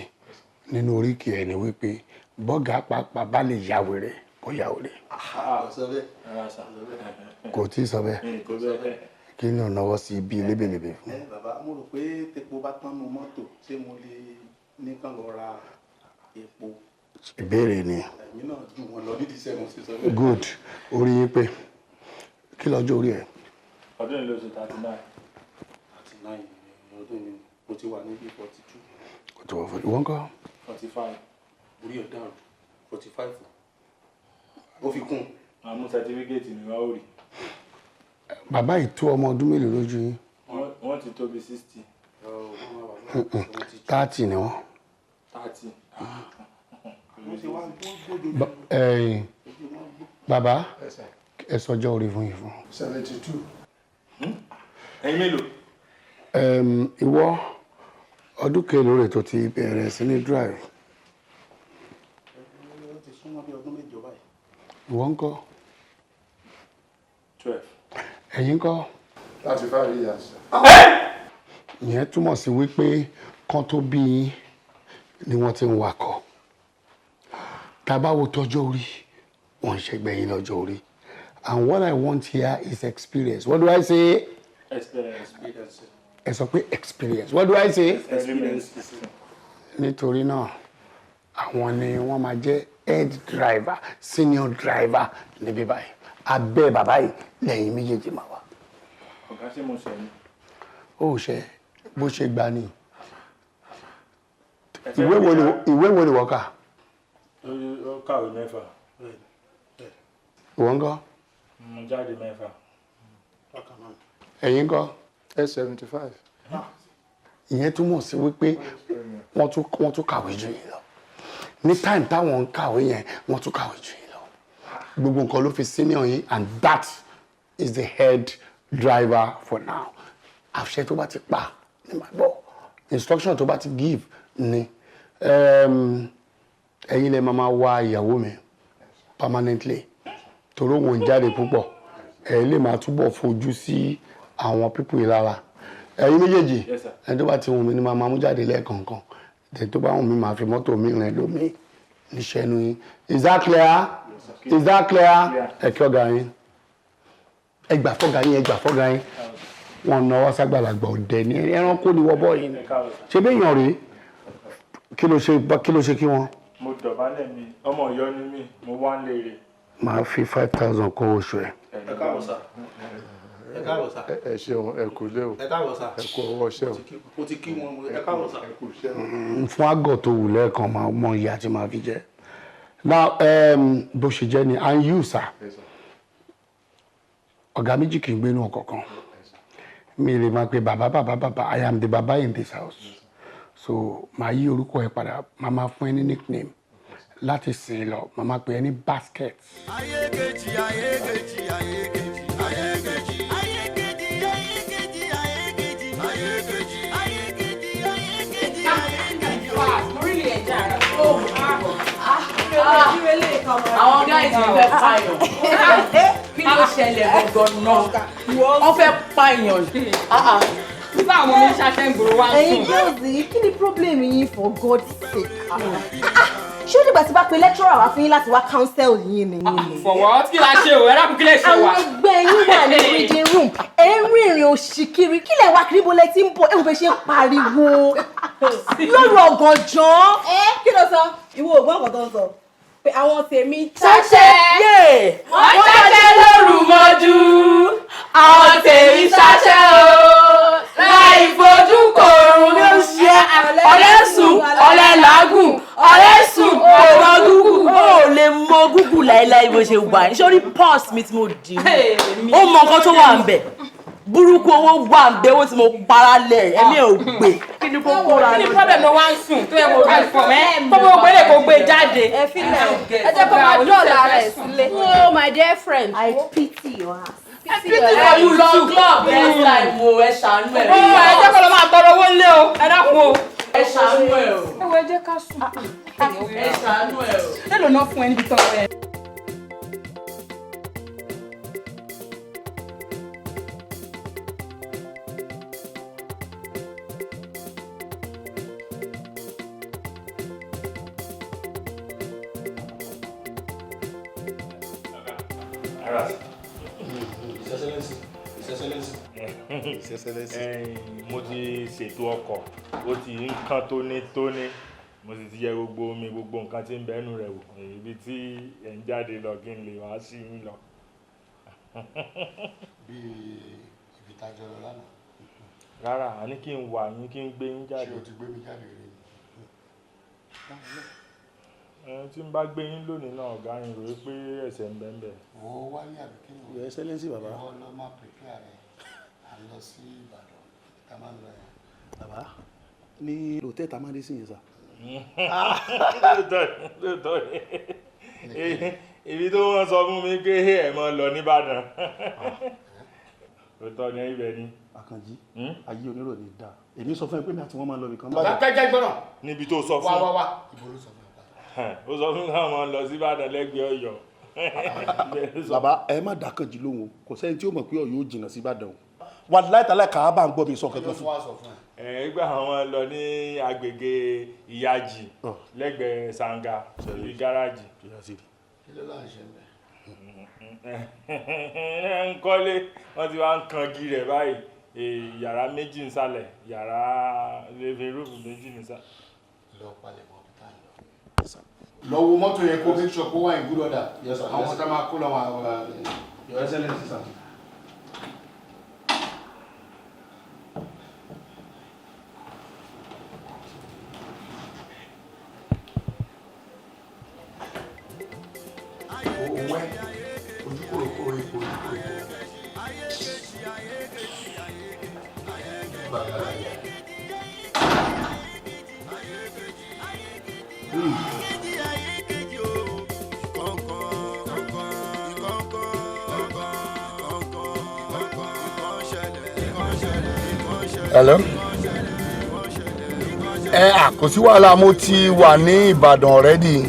[SPEAKER 3] nínú oríkì ẹ̀ ni wípé bọ́gà pàápàá bá lè ya wèrè kó ya wèrè. Kò tí ì sọ bẹ́ẹ̀. Kí ni ọ̀nàwọ́ sí ibi lébèlébè fún?
[SPEAKER 5] Bàbá mo rò pé tepo bá tán nu mọ́tò ṣé mo lè ní kán lọ ra epo.
[SPEAKER 3] Ìbéèrè ni.
[SPEAKER 5] Èmi náà jù wọn lọ nídìí sẹ́wọ̀n sí sọ bẹ́ẹ̀.
[SPEAKER 3] Good. Orí yín pé kí lọ́jọ́ orí ẹ̀?
[SPEAKER 2] Ọdún ìlú oṣù 39.
[SPEAKER 5] 39 ọdún mi mo ti wà níbi 42.
[SPEAKER 3] Kò tó wọ́n fọ́dún. Wọ́n kọ́?
[SPEAKER 2] 45.
[SPEAKER 5] Orí ọ̀dà 45. Ó fi kún.
[SPEAKER 2] Àmú sẹtífíkẹ́tì ni wọ́n ò rí.
[SPEAKER 3] Bàbá yìí tó ọmọ ọdún mélòó lójú yín?
[SPEAKER 2] Wọ́n ti tó bí 60.
[SPEAKER 3] 30 ni wọ́n.
[SPEAKER 2] 30.
[SPEAKER 3] Bàbá ẹ sọjọ́ orí fún yìí fún.
[SPEAKER 6] 72.
[SPEAKER 2] ẹ̀yin mélòó.
[SPEAKER 3] Ìwọ ọdún kélòó rẹ̀ tó ti bẹ̀rẹ̀ sí ní drive.
[SPEAKER 5] ó ti súnmọ́ bí ọdún 8 báyìí.
[SPEAKER 3] Ìwọ ńkọ́?
[SPEAKER 2] 12.
[SPEAKER 3] Ẹ̀yin ńkọ́?
[SPEAKER 6] láti 5 years.
[SPEAKER 3] Ìyẹn túmọ̀ sí wípé kan tó bí yín ni wọ́n ti ń wakọ̀. Tá bá wo tọ́jọ́ orí wọ́n ń ṣẹgbẹ́ yín lọ́jọ́ orí. And what I want here is experience. What do I say?
[SPEAKER 2] Experience.
[SPEAKER 3] Ẹ sọ pé experience. What do I say?
[SPEAKER 2] Experience.
[SPEAKER 3] Nítorí náà àwọn ni wọ́n máa jẹ́ head driver, senior driver níbí báyìí. Abẹ́ bàbá yìí lẹ́yìn méjèèjì máa wà.
[SPEAKER 2] Ọ̀gá ṣé mo ṣe ni.
[SPEAKER 3] Ó ṣe bó ṣe gbà ní. Ìwé wo ni wọ́n kà?
[SPEAKER 2] Ó kàwé 6.
[SPEAKER 3] Ìwọ ńkọ́?
[SPEAKER 2] Mo jáde 6.
[SPEAKER 3] Ẹ̀yin ńkọ́?
[SPEAKER 6] S75.
[SPEAKER 3] Ìyẹn túmọ̀ sí wípé wọ́n tún kàwé jù yín lọ. Ní time táwọn ń kàwé yẹn wọ́n tún kàwé jù yín lọ. Gbogbo nǹkan ló fi senior yín and that is the head driver for now. Àṣẹ tó bá ti pa ní màá gbọ́. Instruction tó bá ti give ni. Ẹ̀yin lè máa wá ìyàwó mi permanently. Torí òun jáde púpọ̀. Ẹ lè máa túbọ̀ fojú sí àwọn pípù yìí lára. Ẹ̀yin méjèèjì ẹni tó bá ti wù mí ni máa mú jáde lẹ́ẹ̀kọ̀ọ̀kan. Ẹni tó bá wù mí máa fi mọ́tò mi rìn lómi níṣẹ́ inú yín. Is that clear? Is that clear? Ẹ kí ọ̀gá yín. Ẹ gbà fọ́gá yín, ẹ gbà fọ́gá yín. Wọ́n náwó ságbàlagbà ọ̀dẹ ní ẹranko ni wọ́n bọ́ yìí. Ṣé bí èèyàn rèé? Kí ló ṣe kí wọ́n?
[SPEAKER 2] Mo dọ̀bálẹ̀ mi, ọmọ Ọ̀yọ́ ni mí, mo wá ń léèrè.
[SPEAKER 3] Màá fi 5,000 kó oṣù ẹ̀.
[SPEAKER 5] ẹ káàbọ̀ sà. ẹ káàbọ̀ sà.
[SPEAKER 6] ẹ ṣeun ẹ kú lé o.
[SPEAKER 5] ẹ káàbọ̀ sà.
[SPEAKER 6] ẹ kú ọwọ́ ṣẹ́ o.
[SPEAKER 5] mo ti kí wọn ẹ káàbọ̀ sà.
[SPEAKER 6] ẹ kú ṣẹ́ o.
[SPEAKER 3] Fún àgọ̀ tó wù lẹ́ẹ̀kan máa mọ ìyá tí máa fi jẹ́. Now bó ṣe jẹ́ ni and you sir. Ọ̀gá méjì kì í gbénú ọ̀kọ̀ọ̀kan. Mi lè máa pe bàbá I am the baba in this house. So màá yí orúkọ ẹ padà màá máa fún ẹ ní nickname láti sìn lọ màá máa pè ẹ ní basket.
[SPEAKER 1] Ayé kejì, ayé kejì, ayé kejì, ayé kejì, ayé kejì, ayé kejì, ayé kejì, ayé kejì, ayé kejì, ayé kejì, ayé kejì.
[SPEAKER 9] Mo rí ilé ẹja rẹ̀. Àwọn guys yìí fẹ́ pààyàn. Kí ló ṣẹlẹ̀ gangan náà? Wọ́n fẹ́ pààyàn. Nígbà àwọn ọmọ ìṣàṣẹ́ ìgboro wá ń sùn.
[SPEAKER 11] Ẹ̀yin girls yìí kí ni problem yín for God's sake? Ṣé ó dìgbà tí bá pe lecturer wá fún yín láti wá counsel yín ni?
[SPEAKER 9] Fọwọ́ kí la ṣe o, ẹ̀rọ àbúkí lè ṣe wa.
[SPEAKER 11] Àwọn ẹgbẹ́ yín wà ní reading room. Ẹ ń rìnrìn òṣìkiri. Kí lẹ̀ wá kiri bó lẹ ti ń bọ̀? Ẹ wò bẹ ṣe ń pariwo. Lóru ọ̀gànjọ́.
[SPEAKER 10] Kí ló sọ? Ìwọ ò gbọ́ nǹkan tó ń sọ. Pé àwọn tèmi
[SPEAKER 9] Ṣáṣẹ́. Wọ́n ṣáṣẹ́ lóru mọ́jú. Àwọn tèmi ṣáṣẹ́ o. Láì fojú korun ló ṣe. Ọ̀rẹ́ sùn, ọ̀rẹ́ làágùn, ọ̀rẹ́ sùn, ọ̀rọ̀ gúgù.
[SPEAKER 8] Ó lè mọ gúgù láíláí bó ṣe wà ní sórí pọ́s mi tí mo dì mú. Ó mọ nǹkan tó wà ń bẹ̀. Burúkú owó wà ń bẹ̀ owó tí mo para lẹ̀ ẹ̀mí ò gbé. Kí ni kókó ra
[SPEAKER 9] Kí ni problem ló wá ń sùn tó yẹ kó rí fún ẹ? Kọ́mọ ògbélé kò gbé jáde.
[SPEAKER 10] ẹ filẹ̀ ẹ jẹ́ kó máa dọ́ọ̀là rẹ̀ sílé.
[SPEAKER 11] Oh my dear friend, I pity your ass.
[SPEAKER 8] ẹ wù lọ club next time o ẹ ṣàánú ẹ.
[SPEAKER 9] Ó ẹ jẹ́ kó lọ máa tọrọ owó lé o. Ẹ dákun o.
[SPEAKER 8] Ẹ ṣàánú ẹ o.
[SPEAKER 9] Ẹ wo ẹ jẹ́ ká sùn.
[SPEAKER 8] Ẹ ṣàánú ẹ o.
[SPEAKER 9] Mélòó náà fún ẹ níbi tọrọ ẹ?
[SPEAKER 2] Mo ti ṣètò ọkọ̀ ó ti ń kán tónítóní mo sì ti yẹ gbogbo omi gbogbo nǹkan tí ń bẹ́nu rẹ̀ wò ibi tí ẹ̀ ń jáde lọ kí n lè wá sí yín lọ.
[SPEAKER 3] Bí ibi tájọ lọ lánàá.
[SPEAKER 2] Rárá a ní kí n wà yín kí n gbé yín jáde.
[SPEAKER 3] Ṣé o ti gbé mi jáde rí?
[SPEAKER 2] Tí n bá gbé yín lónìí náà ọ̀gá yín rò pé ẹ̀ṣẹ̀ ń bẹ ń bẹ.
[SPEAKER 3] Wo wálé àbí kí ni?
[SPEAKER 5] Your Excellency bàbá.
[SPEAKER 3] Ìwọ lọ máa prepare rẹ̀ à ń lọ sí Ìbàdàn tá a máa ń lọ yẹn.
[SPEAKER 5] Bàbá ní hòtẹ́ẹ̀lì tá a máa dé sí yẹn sà.
[SPEAKER 2] Lóòótọ́ ni ibi tó wọ́n sọ fún mi pé ẹ̀ mọ́ lọ nìbàdàn. òótọ́ ni ibẹ̀ ni.
[SPEAKER 5] Àkànjí ayé onírò ní dáa èmi sọ fún ẹ pé mi àti wọn máa ń lọ ibì kan.
[SPEAKER 1] lákàjá gbọ́nà.
[SPEAKER 2] níbi tó sọ fún.
[SPEAKER 1] wá ibo ló sọ fún ẹ.
[SPEAKER 2] ó sọ fún káwọn máa lọ sí Ìbàdàn lẹ́gbẹ̀ẹ́ Ọ̀yọ́.
[SPEAKER 5] bàbá ẹ má dá Àkànjí lóhùn kò sẹ́ni tí ó mọ̀ pé Ọ̀yọ́ ó jìnnà sí Ìbàdàn o wà láìtàlẹ́ kàá bá ń gbọ́ mi sọ kankan fún.
[SPEAKER 2] gbà àwọn lọ ní agbègbè Ìyájì lẹ́gbẹ̀ẹ́ Sàngà ní gáràjì.
[SPEAKER 1] kí ló láà ṣe mẹ́.
[SPEAKER 2] ń kọ́lé wọ́n ti wá ń kangi rẹ̀ báyìí yàrá méjì nísàlẹ̀ yàrá living room méjì nísàlẹ̀.
[SPEAKER 1] lọ palẹ̀ mọ́ tá lọ. lọ wo mọ́tò yẹn kó make sure kó wà in good order. àwọn tá máa kó lọ wọn. Your Excellency sir.
[SPEAKER 3] Hello. Kò sí wàhálà mo ti wà ní Ìbàdàn already.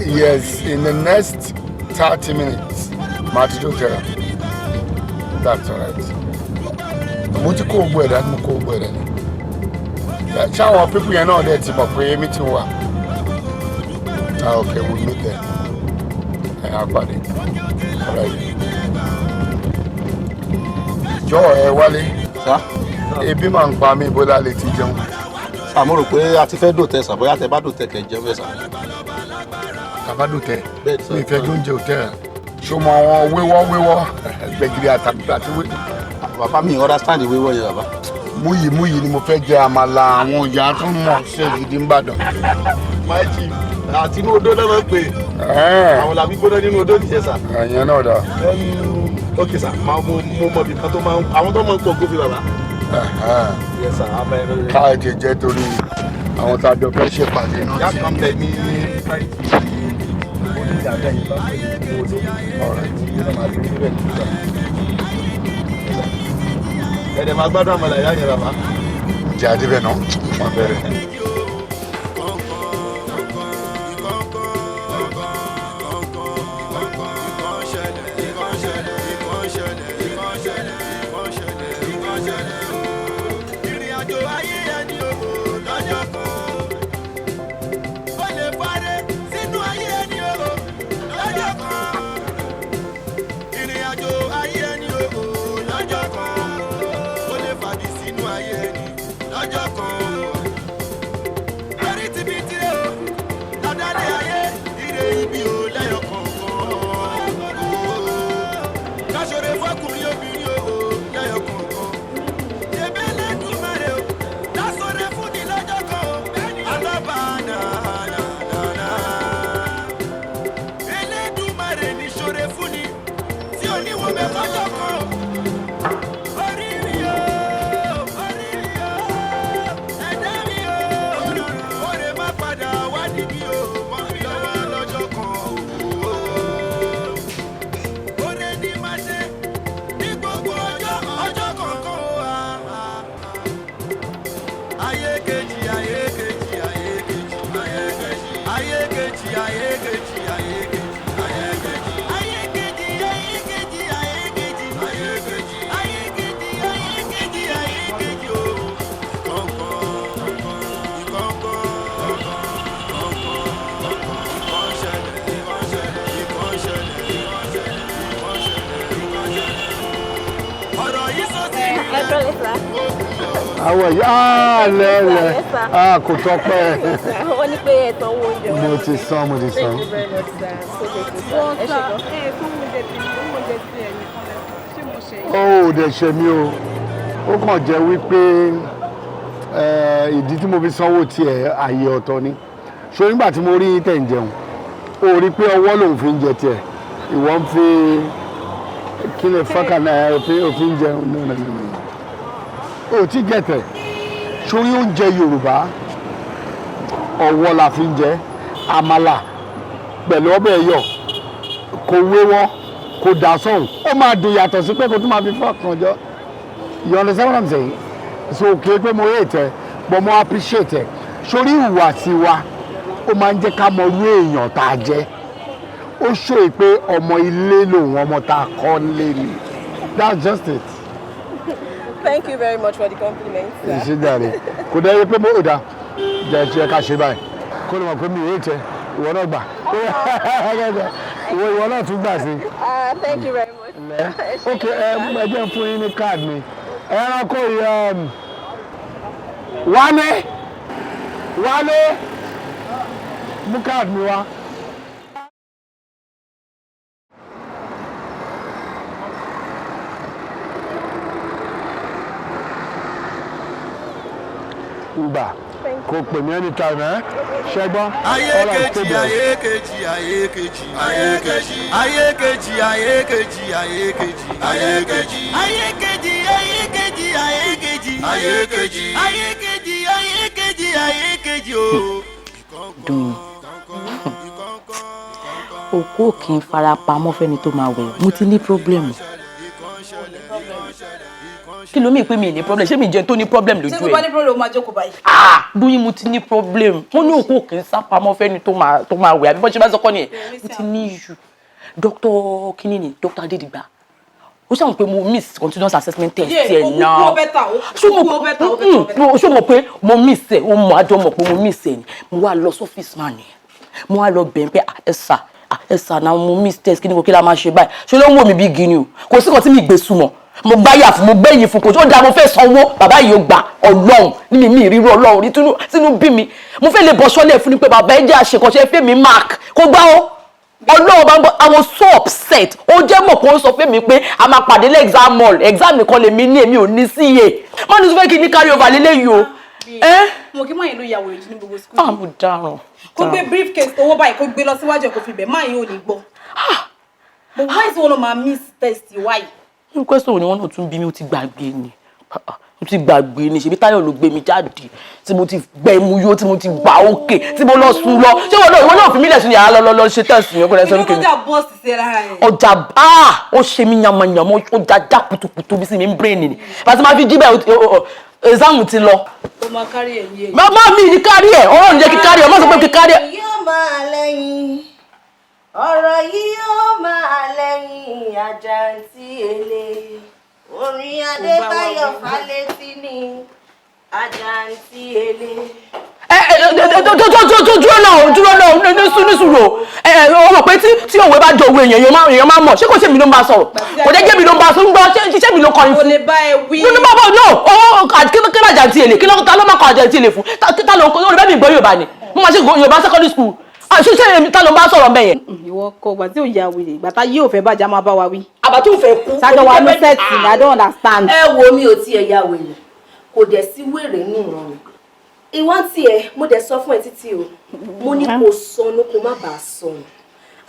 [SPEAKER 3] Yes, in the next 30 minutes. Màá ti tó tẹ̀ra. That's all right. Mo ti kó gbogbo ẹ̀dá ni mo kó gbogbo ẹ̀dá ni. Ṣé àwọn pípù yẹn náà dẹ̀ ti mọ̀ pé meeting wà? Okay, we'll meet there. Àpàdé. All right. Jọ̀ọ́ ẹ wálé. Ebi máa ń pa mí bóyá lè ti jẹun.
[SPEAKER 5] Àmọ́ rò pé a ti fẹ́ dòtẹ́ sà bóyá tẹ bá dòtẹ́ kẹ̀ jẹun bẹ́ẹ̀ sà.
[SPEAKER 3] Tàbá dòtẹ́ mi fẹ́ tó ń jẹ òtẹ́ ṣó mọ àwọn wéwọ́ gbẹ̀gìrì àti wé.
[SPEAKER 5] Bàbá mi understand wéwọ́ yẹn bàbá.
[SPEAKER 3] Múyì ni mo fẹ́ jẹ àmàlà àwọn ìyá tó mọ̀ ṣe gidi ń bàdàn.
[SPEAKER 5] Máìjì àti inú odó náà máa ń pè. Àwọn làbí gbóná nínú odó nìyẹn sà.
[SPEAKER 3] Ẹ̀yẹn náà dà.
[SPEAKER 5] Ok sà mo mọ ibi kan tó máa ń àwọn tó máa ń pọ̀ gófin bàbá. Yes sir abẹ́rẹ́.
[SPEAKER 3] Káàdì jẹ́ torí àwọn tá a jọ fẹ́ ṣèpàdé náà.
[SPEAKER 5] Yá kan bẹ̀ ní onídàájọ́ yìí bá pè ní odó. Ọ̀rẹ́ ìdílé máa gbé níbẹ̀ nígbà. Ẹ̀dẹ̀ máa gbádùn àmàlà ìyá yẹn bàbá.
[SPEAKER 3] Jẹ́ àdébẹ̀ náà wọ́n bẹ̀rẹ̀. Àwọn ìyá lẹ́lẹ̀ kò tọ́pẹ́.
[SPEAKER 12] Wọ́n ní pé ẹ̀tọ́ owó oúnjẹ.
[SPEAKER 3] Mo ti san.
[SPEAKER 12] Thank you very much sir.
[SPEAKER 3] Ó dẹ̀ ṣe mí o. Ó kàn jẹ́ wípé ìdí tí mo fi sanwó tiẹ̀ àyè ọ̀tọ̀ ni. Ṣé nígbà tí mo rí tẹ̀ ń jẹun, ó rí pé ọwọ́ lòun fi ń jẹ tiẹ̀. Ìwọ ń fi kí lè fọ́kà náà òfin jẹun náà. O ti gẹ̀tẹ̀ sórí oúnjẹ Yorùbá ọwọ́ la fi ń jẹ àmàlà pẹ̀lú ọbẹ̀ ẹ̀yọ̀ kò wéwọ́ kò kò dà sóhùn ó máa dùn yàtọ̀ sí pé kó tún máa fi fún ọkàn jọ. You understand what I'm saying? So kì í pé mo hate ẹ but mo appreciate ẹ sórí ìwà tiwa ó máa ń jẹ́ ká mọ irú èèyàn tá a jẹ́ ó ṣòye pé ọmọ ilé lòun ọmọ tá a kọ́ lé ni that's just it.
[SPEAKER 12] Thank you very much for the compliment.
[SPEAKER 3] ṣe dáre kò dẹ́ yẹ pé mo ò dá jẹ́ ṣe ká ṣe báyìí kó lè mọ̀ pé mi ò hate ẹ ìwọ náà gbà ìwọ náà tún gbà sí.
[SPEAKER 12] Thank you very much.
[SPEAKER 3] Ok ẹ jẹ́ fún yín ní káàdì mi ẹranko yìí Wálé mú káàdì mi wá. Gbà kò pè mí anytime ẹ ṣẹgbọ́n.
[SPEAKER 1] ayé kejì ayé kejì ayé kejì ayé kejì ayé kejì ayé kejì ayé kejì ayé kejì ayé kejì ayé kejì ayé kejì ayé kejì ayé kejì ayé kejì ayé kejì o.
[SPEAKER 8] dùn òkú kì í fara pamọ́ fẹ́ni tó máa wẹ̀ mo ti ní pírọ́blẹ̀mù.
[SPEAKER 13] kí ló mi pé mi ní problem ṣé mi jẹun tó ní problem lójú ẹ.
[SPEAKER 11] ṣé tó bá ní problem o máa jókòó báyìí.
[SPEAKER 13] Dúyìn mo ti ní problem mo ní òkú kì í sá pamọ́ fẹ́ni tó máa wẹ̀ àbí bọ́n ṣe bá sọ́kọ́ nìyẹn mo ti ní issue dr kinní ni dr Adédìgbà ó ṣàwọn pé mo miss continuous assessment test ẹ̀ náà ṣó mọ̀ pé mo miss ẹ̀ ó mọ̀ àjọ mọ̀ pé mo miss ẹ̀ ni mo wá lọ sọ́fíìsì máa nìyẹn mo wá lọ bẹ̀ẹ́ pé ẹ̀sà náà mo miss test kí ni kò kí la máa ṣe báyìí ṣé ló ń wò mí bí gini o kò sí kan tí mi gbé súnmọ́ mo gbáyà fún mo gbẹ̀yìn fún kò tó dáa mo fẹ́ sanwó bàbá yìí ó gbà ọlọ́run ní mi ìrírú ọlọ́run ní tínú bí mi mo fẹ́ lè bọ́ sọ́lẹ̀ fún ni pé bàbá ẹ jẹ́ àṣekọ̀ṣe fẹ́ mi mark kó gbá ó ọlọ́run bá ń bọ́ I was so upset ó jẹ́ mọ̀ kó ń sọ fún mi pé a máa pàdé lé exam hall exam nìkan lèmi ní èmi ò ní sí iye má ní sọ fẹ́ kí ní carry over lélẹ́yìí o.
[SPEAKER 11] mo kí máa yẹn ló yàwó rẹ̀ jù ní gbogbo school.
[SPEAKER 13] mo dáràn.
[SPEAKER 11] kó gbé briefcase owó báyìí kó gbé lọ síwájú ẹ̀ kó fi bẹ̀ máa yẹn ò ní gbọ́. but why is one máa miss test why.
[SPEAKER 13] ní question wo ni wọ́n náà tún bí mi ó ti gbàgbé ni mo ti gbàgbé ni ṣebí Táyọ̀ ló gbé mi jáde tí mo ti gbẹ mu yó tí mo ti gbà òkè tí mo lọ sùn lọ ṣé ìwọ náà fi mí lẹ̀ sùn yàrá lọ ṣe tẹ̀sí yẹn kó lẹ́ sọ wípé.
[SPEAKER 11] ọjà bọ́ọ̀sì sí ẹ lára yẹn.
[SPEAKER 13] ọjà ó ṣe mí yamayama ó já kutukutu bí sí mi ń brain ni pàṣẹ máa fi jí bẹ́ẹ̀ exam ti lọ.
[SPEAKER 11] ó máa kárí ẹ̀ yé.
[SPEAKER 13] má mi ní kárí ẹ̀ ọ̀rọ̀ ní jẹ́ kí kárí ẹ̀ má sọ pé kí kárí ẹ̀.
[SPEAKER 12] yóò máa lẹ́yìn ọ̀rọ̀ yìí yóò máa lẹ́yìn àjàǹtí èlé orin Adébáyọ̀ Fálétí ni àjàǹtí èlé.
[SPEAKER 13] dúró náà ní sùúrù o mọ̀ pé tí òwe bá jọ òwe èèyàn máa mọ̀ ṣé kò ṣe mi ló ń bá sọ̀rọ̀ kò dé jẹ́ mi ló ń bá sọ̀rọ̀ ń gbọ́ ṣé mi ló kọrin fún.
[SPEAKER 11] kò lè bá ẹ wí.
[SPEAKER 13] nínú bá bọ̀ náà kí ló àjàǹtí èlé kí ló ta ló má kọ àjàǹtí èlé fún ta ló ń kọ́ olùbẹ́ mi gbọ́ Yorùbá ni mo máa ṣe Yorùbá secondary school ṣé ta ló ń bá sọ̀rọ̀ bẹ́yẹn.
[SPEAKER 11] ìwọ kọ gbà tí ò ya wèrè ìgbà tá yóò fẹ́ bàjá máa bá wa wí.
[SPEAKER 13] àbá tó fẹ́ kú.
[SPEAKER 11] sájọ wa ní sẹ́ẹ̀tì ni I don't understand.
[SPEAKER 12] ẹ wo mi ò tiẹ̀ ya wèrè kò dẹ̀ sí wèrè ní ìran mi ìwọ́n tiẹ̀ mo dẹ̀ sọ fún ẹ títí o mo ní kò sọnù kó má bàa sọnù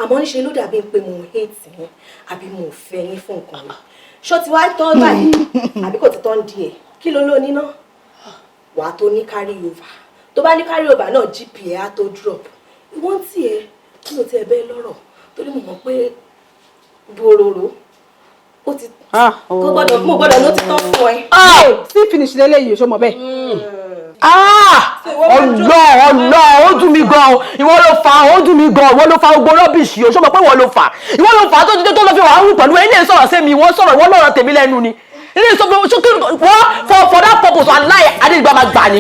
[SPEAKER 12] àmọ́ níṣe ló dàbí pé mo hate yín àbí mo fẹ́ yín fún nǹkan rẹ̀ ṣó ti wá tán báyìí àbí kò ti tán díẹ̀ kí ló lóní náà wàá tó ní carry over tó bá ní carry over náà GPA á tó drop ìwọ́n tiẹ̀ kí ló tiẹ̀ bẹ́ẹ̀ lọ́rọ̀ torí mo mọ̀ pé bororo ó ti kó gbọ́dọ̀ mo gbọ́dọ̀ ló ti tán fún ẹ.
[SPEAKER 11] sí finish lélẹ́yìí ṣó mọ̀ bẹ́ẹ̀.
[SPEAKER 13] ọlọ ó dùn mí gan ìwọ ló fà ó dùn mí gan ìwọ ló fà gbogbo rọbìṣì o ṣó mọ̀ pé ìwọ ló fà tó lọ fi wà áhùn pẹ̀lú ilé sọ̀rọ̀ sí mi ìwọ sọ̀rọ̀ ìwọ lọ́rọ̀ tèmi lẹ́nu ni ilé sọ pé ṣókè wọ́n for that purpose aláì Adédìgbà máa gbà ní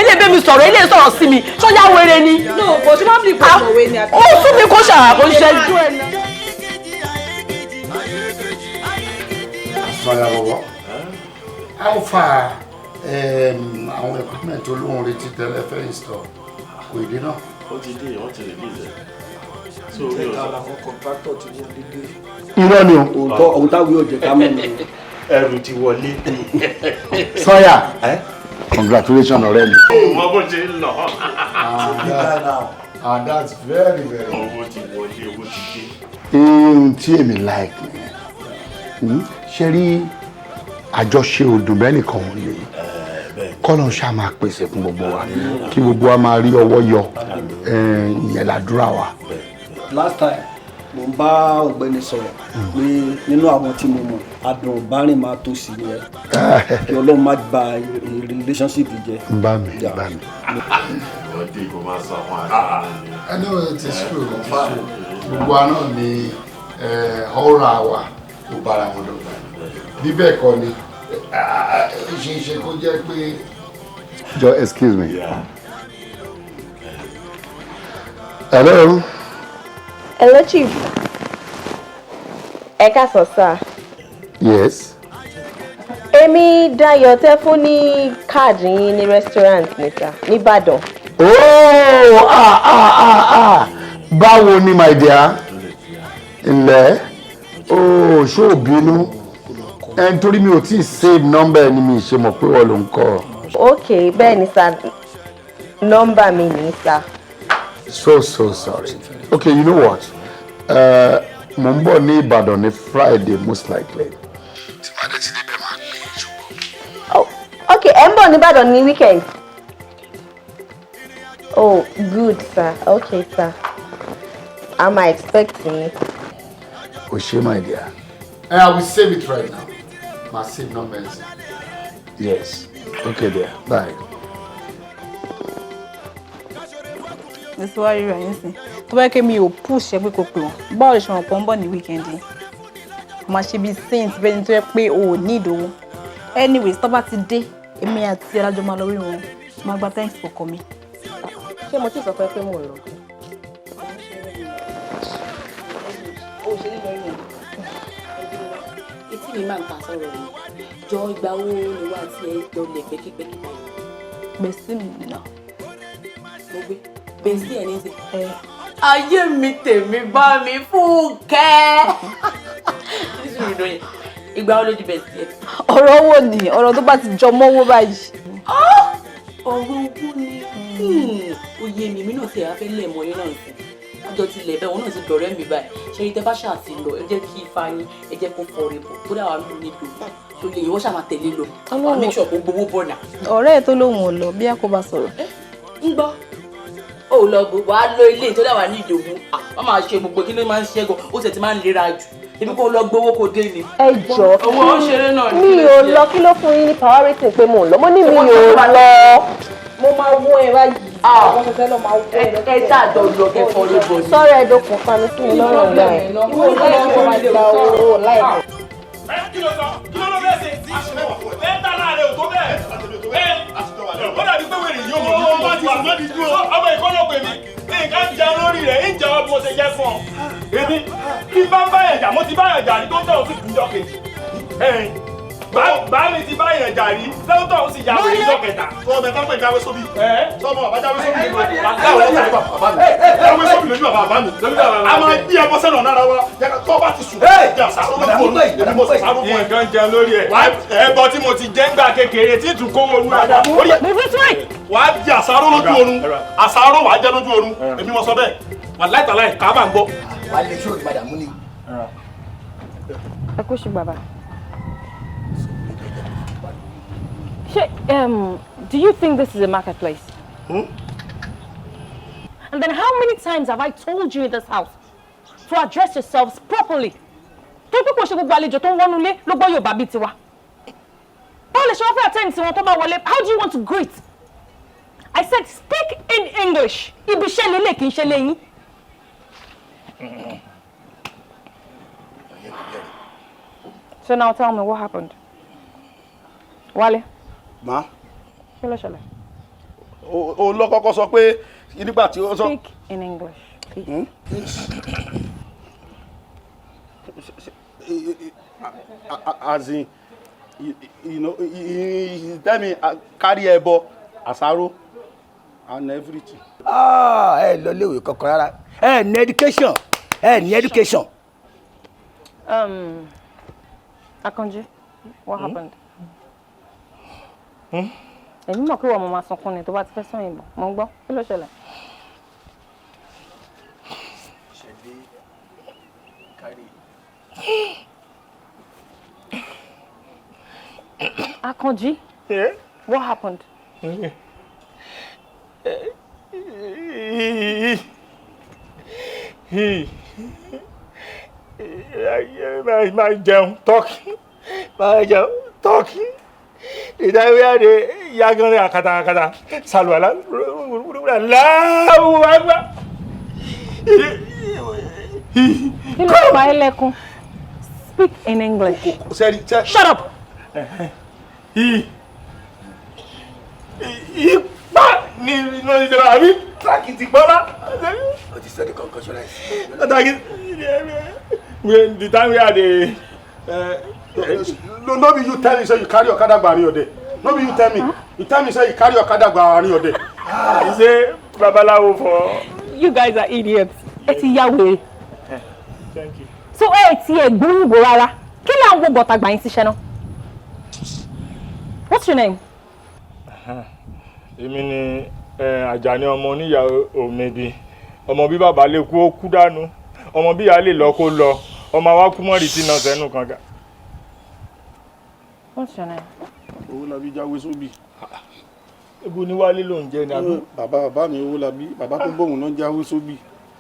[SPEAKER 13] ilé bẹ́ẹ̀ mi sọ̀rọ̀ ilé sọ̀rọ̀ sí mi ṣọ́jà wéré ni.
[SPEAKER 11] no kò sí máa ń bí kò mọ̀wé ni àbí.
[SPEAKER 13] ó sún mi kó ṣàkóso ẹjọ́ ẹ̀ náà.
[SPEAKER 3] Sọ̀rọ̀ àwọ̀wọ́ how far àwọn equipment olóhùn retí tẹ́lẹ̀ fẹ́ install kò ìdí náà.
[SPEAKER 2] ó ti dé wọ́n ti release ẹ̀. so mi ò sọ àwọn contractor ti wọ́n dédé.
[SPEAKER 3] irọ́ ni o.
[SPEAKER 5] òótọ́ ohun táwọn yóò jẹ ká mọ̀ ní.
[SPEAKER 2] ẹrù ti wọlé.
[SPEAKER 3] Sọ́yà congratulations ọ̀rẹ́ mi.
[SPEAKER 2] mo bó ṣe ń lọ.
[SPEAKER 3] and that's very very.
[SPEAKER 2] owó ti wọlé owó ti dé.
[SPEAKER 3] ohun tí èmi like nìyẹn ṣe rí àjọṣe ọdún bẹ́ẹ̀ nìkan ò lè kọ́lọ̀ ṣá máa pèsè fún gbogbo wa kí gbogbo wa máa rí ọwọ́ yọ ìyẹn làdúrà wa.
[SPEAKER 5] last time mo ń bá ọ̀gbẹ́ni sọ̀rọ̀ pé nínú àwọn tí mo mọ̀ adùn bárìn máa tó sí ni ẹ kí Ọlọ́run má bà relationship jẹ́.
[SPEAKER 3] bá mi.
[SPEAKER 6] ọdí kò máa sọ fún àṣà.
[SPEAKER 3] ẹni ò ti sùn gbogbo àná ni ọ̀rọ̀ àwà kò bára wọn dọ̀gba bí bẹ́ẹ̀ kọ́ ni ṣe kó jẹ́ pé. Just excuse me.
[SPEAKER 6] Yeah.
[SPEAKER 3] Hello.
[SPEAKER 14] Hello, Chief. Ẹ káàsán sir.
[SPEAKER 3] Yes.
[SPEAKER 14] Èmi Dayọ̀ tẹ́ fún ní káàdì yín ní restaurant ní sir, ní Ìbàdàn.
[SPEAKER 3] Oh, báwo ni my dear? Ǹlẹ́. Oh, ṣó bínú. Ẹn torí mi ò tí save number ni mi ṣe mọ̀ pé wọ́n ló ń kọ́.
[SPEAKER 14] Okay, bẹ́ẹ̀ ni sir. Nọ́mbà mi ni sir.
[SPEAKER 3] So sorry. Okay, you know what? Mo ń bọ̀ ní Ìbàdàn ní Friday most likely. Tí màá dé ti débẹ̀ máa gbé ìjọba.
[SPEAKER 14] Oh, okay, ẹ ń bọ̀ ní Ìbàdàn ní weekend. Oh, good sir. Okay, sir. Am I expecting?
[SPEAKER 3] O ṣé my dear. I will save it right now. My save numbers. Yes. Okay dear. Bye.
[SPEAKER 11] This why you are insane. Tó bá ké mi ò push ẹ pé kò pè wọ́n. Báwo lè ṣe wọn pọ̀ ń bọ̀ ní weekend yìí? Má ṣe bí saint bẹ́ẹ̀ ni tó yẹ pé o ò ní ìdòwò. Anyways, tó bá ti dé, èmi àti alájọ máa lọ rí wọn. Máa gba thanks for coming.
[SPEAKER 14] Ṣé mo ti sọ fún ẹ pé mo lọ?
[SPEAKER 13] ó ṣe nílò ìrìn etí mi máa ń pa sọ̀rọ̀ rẹ̀ jọ ìgbà wo ni wà tí ẹ jọ lẹ̀ pẹ́kípẹ́kí báyìí.
[SPEAKER 11] Gbèsè mi nà.
[SPEAKER 13] Mo gbé gbèsè ẹ̀ ní ṣe. Ayé mi tèmi bá mi Fúnkẹ́. Nísìnyí lóyún ìgbà wo ló di bẹ̀sì ẹ̀.
[SPEAKER 11] Ọ̀rọ̀ owó ni ọ̀rọ̀ tó bá ti jọ mọ́wó báyìí.
[SPEAKER 13] Ọ̀rọ̀ owó ni oyè mi náà ti ẹ̀ fẹ́ lẹ̀ mọ́ yín náà sí àjọ ti lẹ̀ bẹ́ẹ̀ wọn náà ti dọ̀rẹ́ mi báyìí ṣe ní tẹ́ bá ṣáà ti lọ ẹ jẹ́ kí ifá yín ẹ jẹ́ kó fọ rẹ̀ bọ̀ tó dáwà ló nílò tó lè yíwọ́ ṣáà máa tẹ̀lé lọ àwọn make sure kó gbowó bọ̀ nà.
[SPEAKER 11] Ọ̀rẹ́ ẹ̀ tó lóun ò lọ bí a kò bá sọ̀rọ̀.
[SPEAKER 13] ń gbọ́ ó lọ gbogbo á lọ ilé tó dáwà ní ìdòwú wọ́n máa ṣe gbogbo kí ló máa ń ṣẹ́gun ó sì ti máa ń lera jù ibi kó lọ gbowó kó dé ni.
[SPEAKER 14] Ẹ jọ̀ọ́
[SPEAKER 13] owó ó ṣeré náà
[SPEAKER 14] mi ò lọ kí ló fún yín ní priority pé mo lọ mo ní mi ò lọ. Mo máa wọ ẹ báyìí. Àwọn ọmọ fẹ́ lọ máa wọ ẹ.
[SPEAKER 13] Ẹ ṣáàjọ lọ kẹfọ́ ló bọ̀ ni.
[SPEAKER 14] Sọ́rọ̀ ẹ̀dọ́kùn pa mi sí mi lọ́rùn ọ̀gá ẹ̀. Ìwọ ìgbà wọn máa gba owó láìpẹ́.
[SPEAKER 2] Kí ló sọ? Kí ló bẹ́ẹ̀ ṣe? Bẹ́ẹ̀ tá láàrin òtó bẹ́ẹ̀. Ó dàbí pé wèrè yóò mọ̀ ní ọmọ ti sùn lórí dúró. Ọmọ ìkọ́nà pè mí. Ní nǹkan jẹ lórí rẹ̀, ń jẹ́ ọ bí mo ṣe jẹ́ fún ọ. Èmi kí bá ń bá ẹ̀jà, mo ti bá ẹ̀jà rí tó tẹ̀ ó sì kú jọ kejì. Bá mi ti bá yẹn jà rí, lẹ́wọ́tọ̀ ó sì yà wọ́n ní ìjọ kẹta. Sọ ọmọ ẹ̀ká pé jáwé sóbì. Sọmọ bàbá jáwé sóbì lójú bàbá mi. Jáwé sóbì lójú bàbá mi. A máa gbé ẹbọ sẹ́nu ọ̀nà ara wa. Tó bá ti sùn, jà sàrò lójú oorun. Èmi mo sì sàrò fún ẹ. Nǹkan jẹun lórí ẹ̀. Ẹbọ tí mo ti jẹ́ ńgbà kékeré tí tún kówó orun àdá. Wàá jẹ àsáró lójú oorun. Àsáró wàá jẹ lójú oorun. Èmi mo sọ bẹ́ẹ̀. Wà láìtàláì ká bá ń gbọ́.
[SPEAKER 7] Wà á lè ṣó ìgbàdà mú ni.
[SPEAKER 11] Ẹ kú sí bàbá. Do you think this is a marketplace? And then how many times have I told you in this house to address yourselves properly? Tó kò ṣe gbogbo àlejò tó ń wọnú ilé ló gbọ́ Yorùbá bíi tiwa. Báwo lè ṣe wọ́n fẹ́ attend sí wọn tó bá wọlé? How do you want to greet? I said speak in English. Ibi iṣẹ́ lélẹ̀ kì í ṣe lẹ́yìn. So now tell me what happened. Wálé.
[SPEAKER 5] Ma.
[SPEAKER 11] Kí ló ṣẹlẹ̀?
[SPEAKER 5] O lọ kọ́kọ́ sọ pé nígbà tí ó sọ.
[SPEAKER 11] Speak in English, please.
[SPEAKER 5] As in, you know, he tell me carry ẹbọ, àsáró, and everything.
[SPEAKER 7] Ẹ lọ léwe kankan rárá. Ẹ ní education. Ẹ ní education.
[SPEAKER 11] Akanji, what happened? Èmi mọ̀ pé wọ́n máa sunkún ni tó bá ti fẹ́ sún ìbọn. Mo ń gbọ́. Kí ló ṣẹlẹ̀? Akanji, what happened?
[SPEAKER 2] máa jẹun tọ́kì máa jẹun tọ́kì ìdáwé àdé yagán àkàtàkàtà sàlùwàlà láwùú àgbà.
[SPEAKER 11] kí ló pa ẹ́ lẹ́kún? Speak in English. Shut up.
[SPEAKER 2] Ipa ni iná ìjọba àbí tàkìtì gbọ́lá.
[SPEAKER 7] O ti sọ the concussion rice.
[SPEAKER 2] The time we had a
[SPEAKER 5] no be you tell me say you carry okada gba arin ode. No be you tell me. You tell me say you carry okada gba arin ode.
[SPEAKER 2] You say babalawo for.
[SPEAKER 11] You guys are idiots. Ẹ ti ya wèrè.
[SPEAKER 2] Thank you.
[SPEAKER 11] So ti ẹ gbóyìnbó rárá. Kí là ń wo bọ̀tà gbà yín síṣẹ́ náà? What's your name?
[SPEAKER 2] Èmi ni Àjàní ọmọ oníyàwó Òmèbí. Ọmọ bí bàbá lè kú ó kú dànù. Ọmọ bí ìyá lè lọ kó lọ. Ọmọ wa kú mọ́rì tí náà sẹ́nu kankan.
[SPEAKER 11] What's your name?
[SPEAKER 5] Owólabí jáwé sóbì.
[SPEAKER 2] Ebu ni Wálé ló ń jẹ́ ni àbí?
[SPEAKER 5] Bàbá mi Owólabí, bàbá tó bóun náà jáwé sóbì.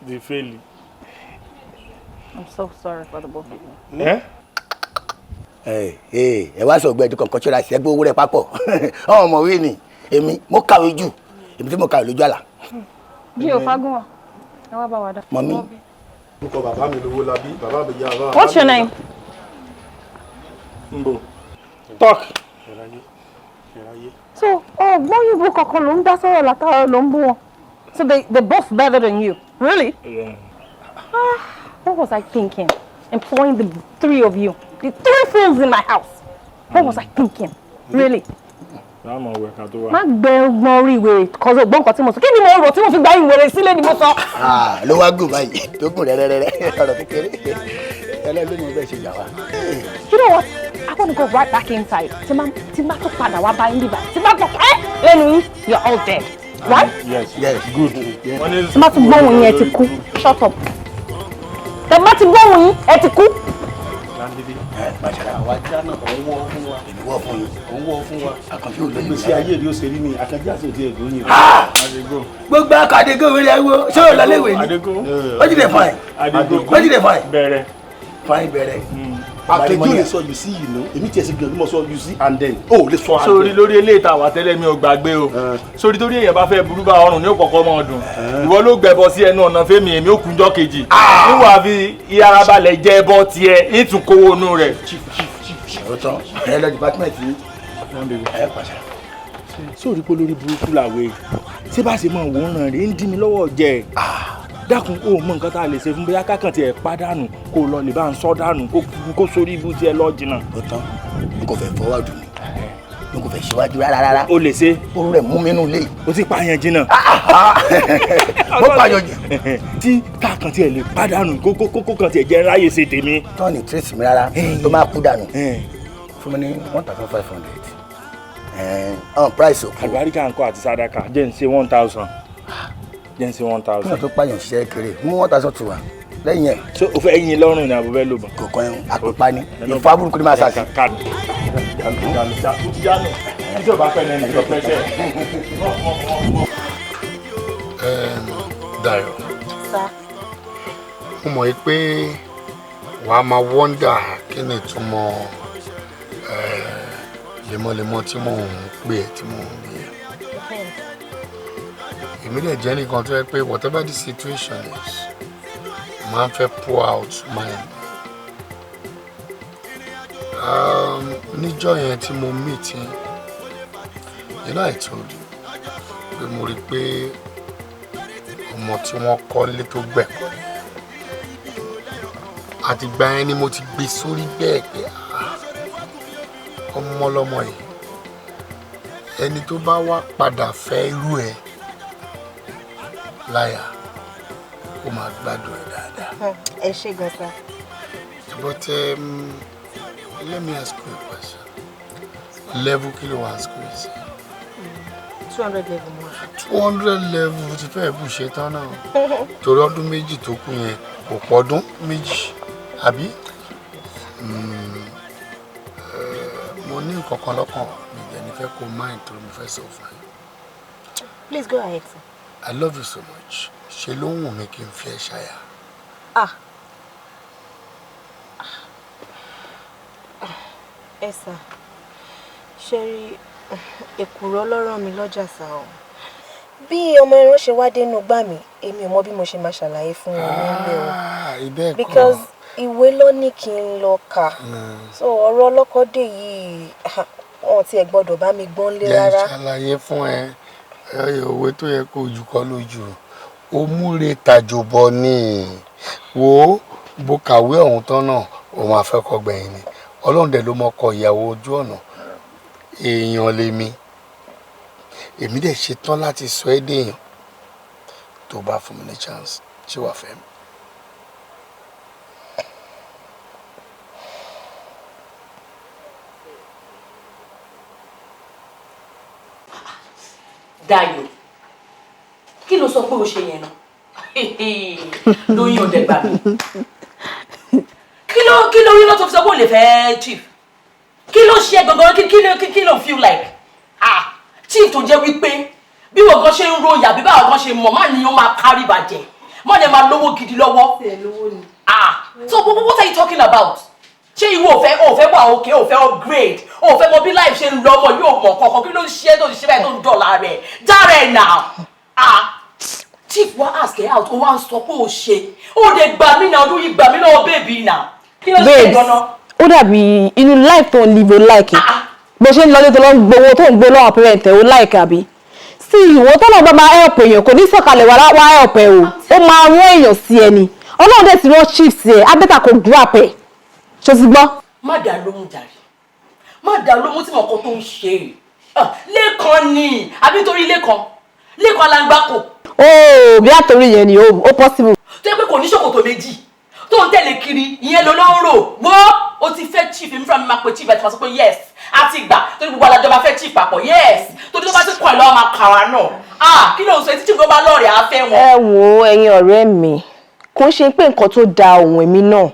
[SPEAKER 2] The fail.
[SPEAKER 11] I'm so sorry for the both of you.
[SPEAKER 7] Ẹ wá sọ gbẹdú concussion rice ẹgbẹ́ owó rẹ̀ papọ̀. Ọmọwé ni èmi mo kàwé jù. Èmi tí mo kàwé lójú àlà.
[SPEAKER 11] Jí o fagun wa. Ẹ wá bá wa dá.
[SPEAKER 7] Mọ̀mí.
[SPEAKER 5] Orúkọ bàbá mi Owólabí, bàbá mi yára.
[SPEAKER 11] What's your name?
[SPEAKER 2] Mbo. Talk.
[SPEAKER 11] So, gbóyìnbó kankan ló ń dá sọ̀rọ̀ látara ló ń bú wọn. So they're both better than you. Really?
[SPEAKER 2] Yeah.
[SPEAKER 11] What was I thinking? Employing the three of you. The three fools in my house. What was I thinking? Really?
[SPEAKER 2] Láàmú ọ̀wẹ̀ kan tó wà.
[SPEAKER 11] Má gbẹ ọgbọ́n orí ìwé kọ́sọ̀ gbọ́n kan tí mo sọ. Kí ni mo rò tí mo fi gba ìwèrè sílé ni mo sọ?
[SPEAKER 7] Ló wá gùn báyìí tó gùn rẹ́rẹ́rẹ́ ọ̀rọ̀ kékeré. Ẹlẹ́lú ni mo bẹ́ẹ̀ ṣe jà wá.
[SPEAKER 11] You know what? I want to go right back inside. Tí má tó padà wá bá yín bíbá. Tí má tó lẹ́nu yín, you're all dead. Right?
[SPEAKER 2] Yes. Good.
[SPEAKER 11] Tí má ti gbóhùn yín ẹ ti kú. Shut up. Tí má ti gbóhùn yín ẹ ti kú.
[SPEAKER 5] Àwa já náà òun wọ́ fún wa.
[SPEAKER 7] Èmi wọ́ fún yín.
[SPEAKER 5] Òun wọ́ fún wa.
[SPEAKER 7] Àkànfí ò lóyún.
[SPEAKER 5] Gbèsè ayé rí ó ṣe rí ni àkànjá sì ti èdè oyin.
[SPEAKER 7] Gbogbo akadego wẹrẹ wo ṣé o lọ léwé ni? Ó jí dẹ̀ fine. Ó jí dẹ̀ fine.
[SPEAKER 2] Bẹ̀rẹ̀.
[SPEAKER 7] Fine bẹ̀rẹ̀.
[SPEAKER 5] Àkànjú lè sọ you see you know. Èmi tiẹ̀ sì gbìyànjú mọ̀ sọ you see and then. O lè sọ and then.
[SPEAKER 2] Sórí lórí eléyìí tàwa tẹ́lẹ̀ mi ò gbàgbé o. Sórí torí èèyàn bá fẹ́ burú bá ọrùn ní òkọ̀kọ́ mọ́ ọdún. Ìwọ ló gbẹ̀bọ sí ẹnu ọ̀nà fẹ́mi èmi ó kúnjọ́ kejì. Níwà fi iyarabalẹ̀ jẹ́ ẹbọ tiẹ̀ ìtúnkówó inú rẹ̀.
[SPEAKER 7] Ọ̀tọ̀ ẹ lọ department yìí. Ẹ pàṣẹ.
[SPEAKER 2] Sórí pé lórí burúkú làwẹ̀ ṣé bá ṣe mọ̀ wòran rẹ̀ ń dí mi lọ́wọ́ jẹ́ dákun ó mọ nǹkan tá a lè ṣe fún bóyá kákan tiẹ̀ pàdánù kó lọ lè bá ń sọ dànù kó sórí ibú tiẹ̀ lọ jìnnà.
[SPEAKER 7] Ọ̀tọ̀ n kò fẹ́ fọwọ́ dùn mí n kò fẹ́ ṣíwájú rárá.
[SPEAKER 2] O lè ṣe.
[SPEAKER 7] Orú rẹ̀ mú mi nù lé.
[SPEAKER 2] O ti pààyàn jìnnà.
[SPEAKER 7] Mo pààyàn jìnnà.
[SPEAKER 2] Tí kákan tiẹ̀ lè pàdánù kó kan tiẹ̀ jẹ́ ráyè ṣe tèmi.
[SPEAKER 7] Tọ́ọ̀nì tírèsì mi rárá tó máa kú dànù fún mi ní 1,500. Price òkú.
[SPEAKER 2] Àgbáríkà ńkọ́ àti sàdákà jẹ́ ń ṣe 1,000. Jẹ́ ń ṣe 1,000.
[SPEAKER 7] Kíni tó pààyàn ṣiṣẹ́ kéré mú 1,000 tó wà lẹ́yìn ẹ̀.
[SPEAKER 2] So o fẹ́ yin lọ́rùn ni àbúfẹ́ ló bọ̀.
[SPEAKER 7] Kò kọ́ ẹ̀hún àpèpá ni ìfọ̀ burúkú ni máa ṣàṣì.
[SPEAKER 2] Ìjọba fẹ́ lẹ́nu ìjọ pẹ́sẹ̀.
[SPEAKER 3] Dayọ̀, mo mọ̀ pé wàá máa wọ́ndà kí ni ìtumọ̀ lemọ́lemọ́ tí mò ń pè ẹ́ tí mò ń rí ẹ́. Èmi dẹ̀ jẹ́ nìkan tó yẹ pé whatever the situation is, máa ń fẹ́ pour out mind. Níjọ́ yẹn tí mo meet yín, you know I told you pé mo rí pé ọmọ tí wọ́n kọ́ lé tó gbẹ̀kọ́ ni. Àtìgbà yẹn ni mo ti gbé sórí bẹ́ẹ̀ pé ọmọ lọmọ yìí ẹni tó bá wá padà fẹ́ irú ẹ̀ láyà ó máa gbádùn ẹ̀ dáadáa.
[SPEAKER 12] Ẹ ṣé gan sir.
[SPEAKER 3] But let me ask you a question. Level kí ló wà school yìí?
[SPEAKER 12] 200 level more.
[SPEAKER 3] 200 level ti fẹ́ bù ṣe tán náà. Torí ọdún méjì tó kù yẹn kò pọ́dún méjì àbí? Mo ní nǹkan kan lọ́kàn mi jẹ́ ní fẹ́ kó mind torí mo fẹ́ sọ fún ẹ.
[SPEAKER 12] Please go ahead sir.
[SPEAKER 3] I love you so much. Ṣe ló ń wù mí kí n fi ẹ ṣaya.
[SPEAKER 12] ẹ sà ṣe rí èkùrọ́ lọ́rọ̀ mi lọ́jà sá o bí ọmọ ẹran ṣe wá dénú gbà mí èmi ò mọ bí mo ṣe máa ṣàlàyé fún wọn nílé o because ìwé ló ní kí n lọ kà so ọ̀rọ̀ ọlọ́kọ́dé yìí wọn ti ẹ̀ gbọ́dọ̀ bá mi gbọ́n lé rárá.
[SPEAKER 3] jẹ́ ṣàlàyé fún ẹ òwe tó yẹ kó ojú kọ́ lójú ó múre tàjọbọ ní wo bó kàwé ọ̀hún tán náà ó máa fẹ́ kọ́ gbẹ̀yìn ni ọlọ́run dẹ̀ ló mọ kọ ìyàwó ojú ọ̀nà èèyàn lèmi èmi dẹ̀ ṣetán láti sọ ẹ́ déèyàn tó bá fún mi ní chance ṣé wàá fẹ́ mi.
[SPEAKER 13] Dayọ̀ kí ló sọ pé o ṣe yẹn náà lóyún ọ̀dẹ̀ gbà mí kí ló rí náà tó fi sọ pé o lè fẹ́ chief kí ló ṣe gangan kí ló feel like chief tó jẹ́ wípé bí wọ́n gan ṣe ń ro yàbí báwọn gan ṣe mọ̀ má ní ó máa kárí bàjẹ́ má ní ẹ máa lówó gidi lọ́wọ́ so what are you talking about ṣé ìwọ òfẹ́ wà òkè òfẹ́ upgrade òfẹ́ mọ bí life ṣe ń lọ ọmọ yóò mọ̀ kankan kí ló ń ṣe tó ń ṣe báyìí tó ń dọ̀la rẹ̀ dára ẹ̀ nà chief wa ask ẹ out ó wá ń sọ pé ó ṣe ó dé gbà mí náà ọdún yìí gbà mí náà bèbí nà kí ló ṣe gan-an.
[SPEAKER 14] ó dàbí inú life tó ń live like bó ṣe ń lọ létò lọ ń gbowó tó ń gbé lọ́wọ́ parent ẹ̀ ó like àbí sí ìwọ tó náà bá máa help èèyàn kò ní sọ̀kalẹ̀ wá help ẹ o ó máa rán èèyàn sí ẹni ọlọ́run dẹ̀ ti rán chief sí ẹ abẹ́ta kò grab ẹ ṣe ti gbọ́.
[SPEAKER 13] má dá lóhùn jàre má dá lóhùn tí mo kàn tó ń ṣe lẹ́kan ni àbí torí lẹ́kan alágbákò.
[SPEAKER 14] bí àtòrí yẹn ni ó possible.
[SPEAKER 13] tó yẹ pé kò ní ṣòkòtò méjì tó ń tẹ̀lé kiri ìyẹn ló ń rò wọ́ o ti fẹ́ chief èmi fúnra mi máa pe chief àti máa sọ pé yes àti ìgbà torí gbogbo alájọba fẹ́ chief papọ̀ yes torí tó bá ti kọ́ ẹ̀ lọ́wọ́ máa kàrà náà kí ló ń sọ etí chief ló bá lọ́ọ̀rẹ́ àfẹ́ wọn.
[SPEAKER 14] ẹ wo ẹ̀yin ọ̀rẹ́ mi kò ń ṣe pé nǹkan tó da ohun èmi náà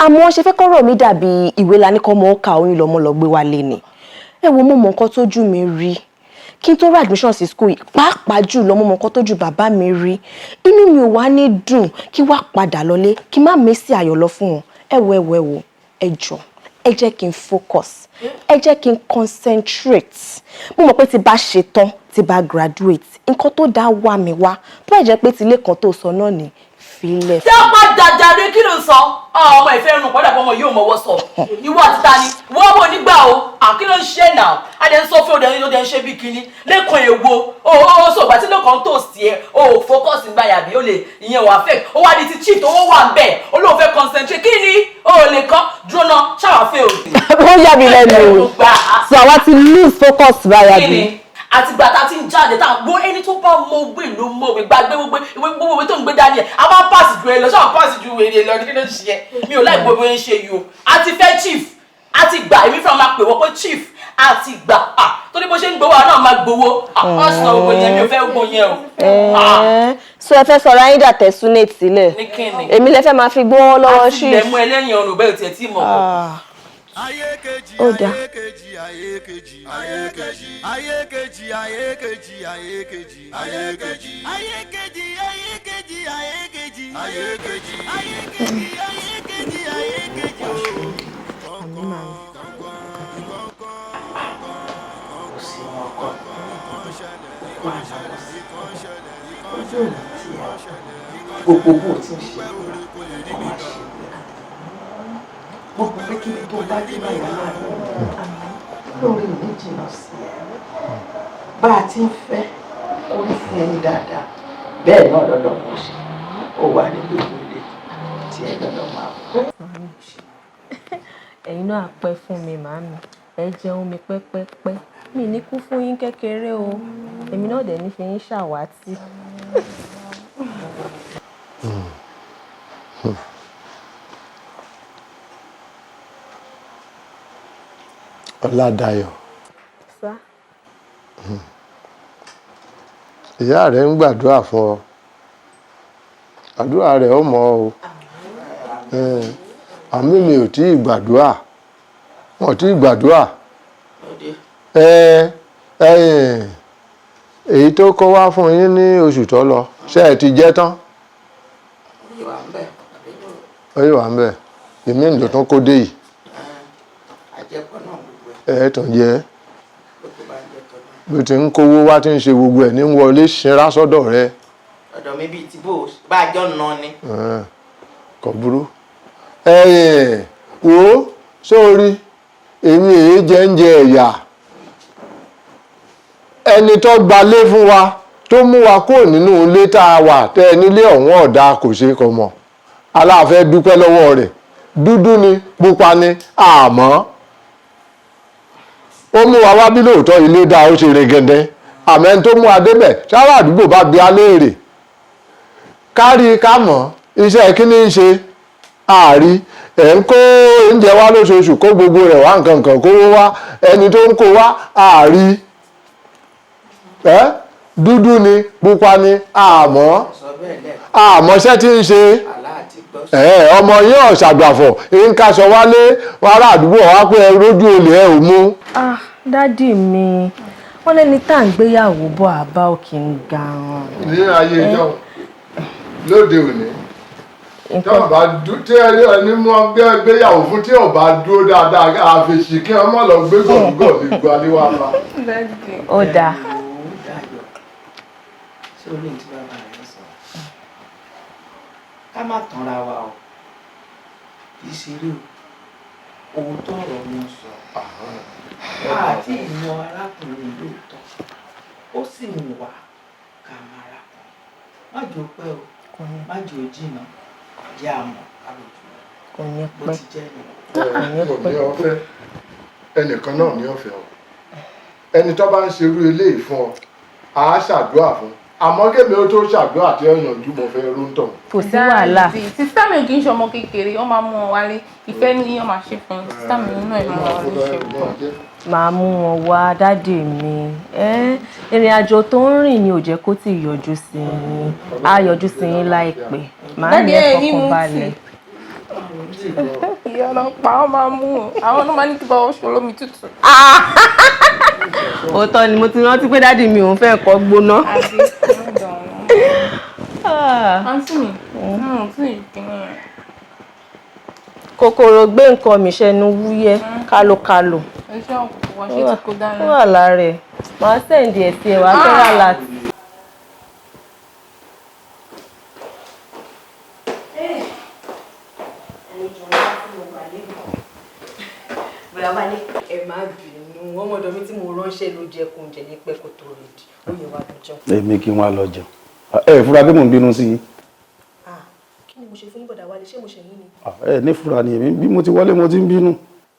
[SPEAKER 14] àmọ́ ṣe fẹ́ kọ́rọ̀ mi dàbí ìwé la ní kọ́ mọ́ ká oyin lọ́mọ lọ gbé wálé ni ẹ wo mo mọ nǹkan tójú mi rí kí n tó rí admission sí school yìí pàápàá jù lọ mo mọ nǹkan tójú bàbá mi rí inú mi ò wá ní dùn kí wá padà lọlé kí má mèsì ayọ̀ lọ fún wọn ẹ wo ẹ jọ̀ọ́ ẹ jẹ́ kí n focus ẹ jẹ́ kí n concentrate mo mọ̀ pé tí bá ṣe tán tí bá graduate nǹkan tó dá wà mí wá tó ẹ̀ jẹ́ pé tí ilé kan tó sọ náà ni filẹ̀.
[SPEAKER 13] tí a bá dàjàre kí ló ń sọ ọmọ ìfẹ́ irun pọ̀dà ọmọ yóò mọ̀wọ́ sọ ìwọ àti ta ni wọ́n bò nígbà o kí ló ń ṣe náà adé ń sọ fún òde ẹni ń ṣe bí kinní lẹ́kàn èwo ó sọ̀gbà tí lẹ́kàn tó sí ẹ o focus nígbà yàbí ó lè ìyẹn wà fẹ́ ó wá di ti chief tó wà ń bẹ̀ ó lóun fẹ́ concentrate kí ni ó lè kọ́ dúró náà ṣàwáfẹ́ òde.
[SPEAKER 14] ó yà mí lẹ́nu o so àwa ti lose focus báyà bí.
[SPEAKER 13] àtìgbà tá a ti ń jáde tá a gbọ́ ẹni tó bá mọ ògbé ló mọ òwe gbàgbé gbogbo òwe tó ń gbé dání ẹ̀ a máa pàṣẹ ju ẹ lọ ṣáà pàṣẹ ju èrè lọ ní kí ló ń ṣe ẹ mi ò láì gbogbo ẹ ń ṣe yìí o a ti fẹ́ chief a ti gbà èmi fúnra máa pè wọ́n pé chief a ti gbà torí bó ṣe ń gbowó náà máa gbowó ọ̀sán gbogbo yẹn mi ò fẹ́ gbogbo yẹn o.
[SPEAKER 14] so ẹ fẹ́ sọ̀rọ̀ ayé dàtẹ̀ súnẹ̀ sílẹ̀ èmi lẹ fẹ́ máa fi gbọ́ lọ́wọ́ sí.
[SPEAKER 13] a ti lẹ̀ mú ẹlẹ́yìn ọ̀rùn bẹ́ẹ̀ tiẹ̀ tí mọ̀
[SPEAKER 14] ó dà.
[SPEAKER 8] gbogbo owó tí ń ṣe kó máa ṣe gbogbo pé kí ni tó bá dé báyìí láàrin lórí mi jìnnà sí ẹ bá a ti ń fẹ́ orí fún ẹni dáadáa bẹ́ẹ̀ náà lọ́dọ̀ mo ṣe ó wà nínú ìwé tí ẹ lọ́dọ̀ máa fún.
[SPEAKER 14] ẹ̀yin náà pẹ́ fún mi màámi ẹ jẹun mi pẹ́pẹ́pẹ́ mi ní kú fún yín kékeré o èmi náà dẹ̀ ní fi yín ṣàwátì.
[SPEAKER 3] Ọládayọ̀.
[SPEAKER 14] Sá.
[SPEAKER 3] Ìyá rẹ̀ ń gbàdúrà fún ọ. Àdúrà rẹ̀ ó mọ̀ o. Àmì mi ò tí ì gbàdúrà. Wọ́n ò tí ì gbàdúrà. Èyí tó kó wá fún yín ní oṣù tó lọ. Ṣé ẹ ti jẹ tán? Ó yìí wà ń bẹ̀. Èmi ń lò tán kó dé yìí.
[SPEAKER 8] Àjẹpọ̀
[SPEAKER 6] ẹ̀ tàn jẹ́ bí ti ń kówó wá tí ń ṣe gbogbo ẹ̀ ní wọlé ṣinra sọ́dọ̀ rẹ.
[SPEAKER 8] ọ̀dọ̀ mi bíi ti bò bá a jọ nà ni.
[SPEAKER 6] kò burú wo sórí èmi èyí jẹ́ ń jẹ ẹ̀yà ẹni tó gbalé fún wa tó mú wa kúrò nínú ilé tá a wà tẹ́ ẹ nílé ọ̀hún ọ̀dà kò ṣe kọ mọ̀ aláàfẹ́ dúpẹ́ lọ́wọ́ rẹ̀ dúdú ni pupa ni àmọ́ ó mú wa wá bí lóòótọ́ ilé dá ó ṣe regẹ̀dẹ̀ àmọ́ ẹni tó mú wa débẹ̀ sára àdúgbò bá bí aléèrè kárí ká mọ̀ iṣẹ́ kí ni ń ṣe àárí ẹ̀ ń kó oúnjẹ wá lóṣooṣù kó gbogbo rẹ̀ wá nǹkan kan kówó wá ẹni tó ń kó wá àárí dúdú ni pupa ni àmọ́ àmọ́ṣẹ́ tí ń ṣe ọmọ yín ọ̀ṣàgbàfọ̀ ń kaṣọ wálé wàrà àdúgbò wá pé ẹ rójú olè ẹ ò mú.
[SPEAKER 14] dádì mi wọ́n lẹ́ni tá à ń gbéyàwó bọ̀ àbá òkè ń ga-an.
[SPEAKER 6] ní ayé ìjọ lóde òní tí ọba tí ẹni mú gbéyàwó fún tí ọba dúró dáadáa àfẹsí kí ọmọ lọ gbé gọ̀dúgọ̀ ní gbaliwa pa.
[SPEAKER 14] ó dáa.
[SPEAKER 8] ṣé o lè ti bàbá rẹ sọ ká má tanra wa o kì í ṣeré o òótọ́ ọ̀rọ̀ ló ń sọ àti ìmọ̀ arákùnrin lóòótọ́ ó sì mú wa ká máa ra kan má jò pẹ́ o má jò jìnnà jẹ́ àmọ́ àròjù
[SPEAKER 14] kò ní
[SPEAKER 8] bó
[SPEAKER 14] pẹ́
[SPEAKER 8] ti jẹ́ nìyẹn.
[SPEAKER 6] kò ní ọ̀fẹ́ ẹnìkan náà ní ọ̀fẹ́ o ẹni tó bá ń ṣerú eléyìí fún ọ àá ṣàdúrà fún àmọ́ kémi ó tó ṣàdúrà tí ó yànjú mo fẹ́ róńtọ̀.
[SPEAKER 14] kò sí wàhálà.
[SPEAKER 10] sísá mi ò kì í ṣe ọmọ kékeré wọ́n máa mú wọn wálé ìfẹ́ ni wọ́n máa ṣe fún un sísá mi náà ẹ̀ máa wọlé ṣe fún un.
[SPEAKER 14] màá mú wọn wá dádì mi ìrìn àjò tó ń rìn ni ò jẹ́ kó tí ì yọjú sí yín á yọjú sí yín láìpẹ́ màá ní ẹ fọkàn balẹ̀.
[SPEAKER 10] ìyá ọlọ́pàá wọn máa mú un àwọn náà máa ní kí bá wọn ṣe olómi tútù.
[SPEAKER 14] òótọ́ ni mo ti rántí pé dádì mi òun fẹ́ kọ́ gbóná.
[SPEAKER 10] àǹtí mi tí ìpínlẹ̀ rẹ̀.
[SPEAKER 14] kòkòrò gbé nǹkan mi ṣẹnu wúyẹ́ kálòkálò.
[SPEAKER 10] ẹṣẹ́ ọ̀pọ̀ wá ṣe tí kò dáná.
[SPEAKER 14] ó wà lára ẹ̀ màá sẹ́ǹdì ẹ̀ sí ẹ̀ wá fẹ́ràn láti.
[SPEAKER 12] ẹ má bínú ọmọdé mi tí mo ránṣẹ́ ló jẹ kó oúnjẹ ní pẹ́ kó tó rè dì ó yẹ wá dùjọ́.
[SPEAKER 5] èmi kí wọ́n á lọ jẹun ẹ fúra pé mò ń bínú sí i.
[SPEAKER 12] kí ni mo ṣe fún yín bọ̀dà wálé ṣé mo ṣe yín ni.
[SPEAKER 5] ẹ ní fúra ni èmi bí mo ti wọlé mo ti ń bínú.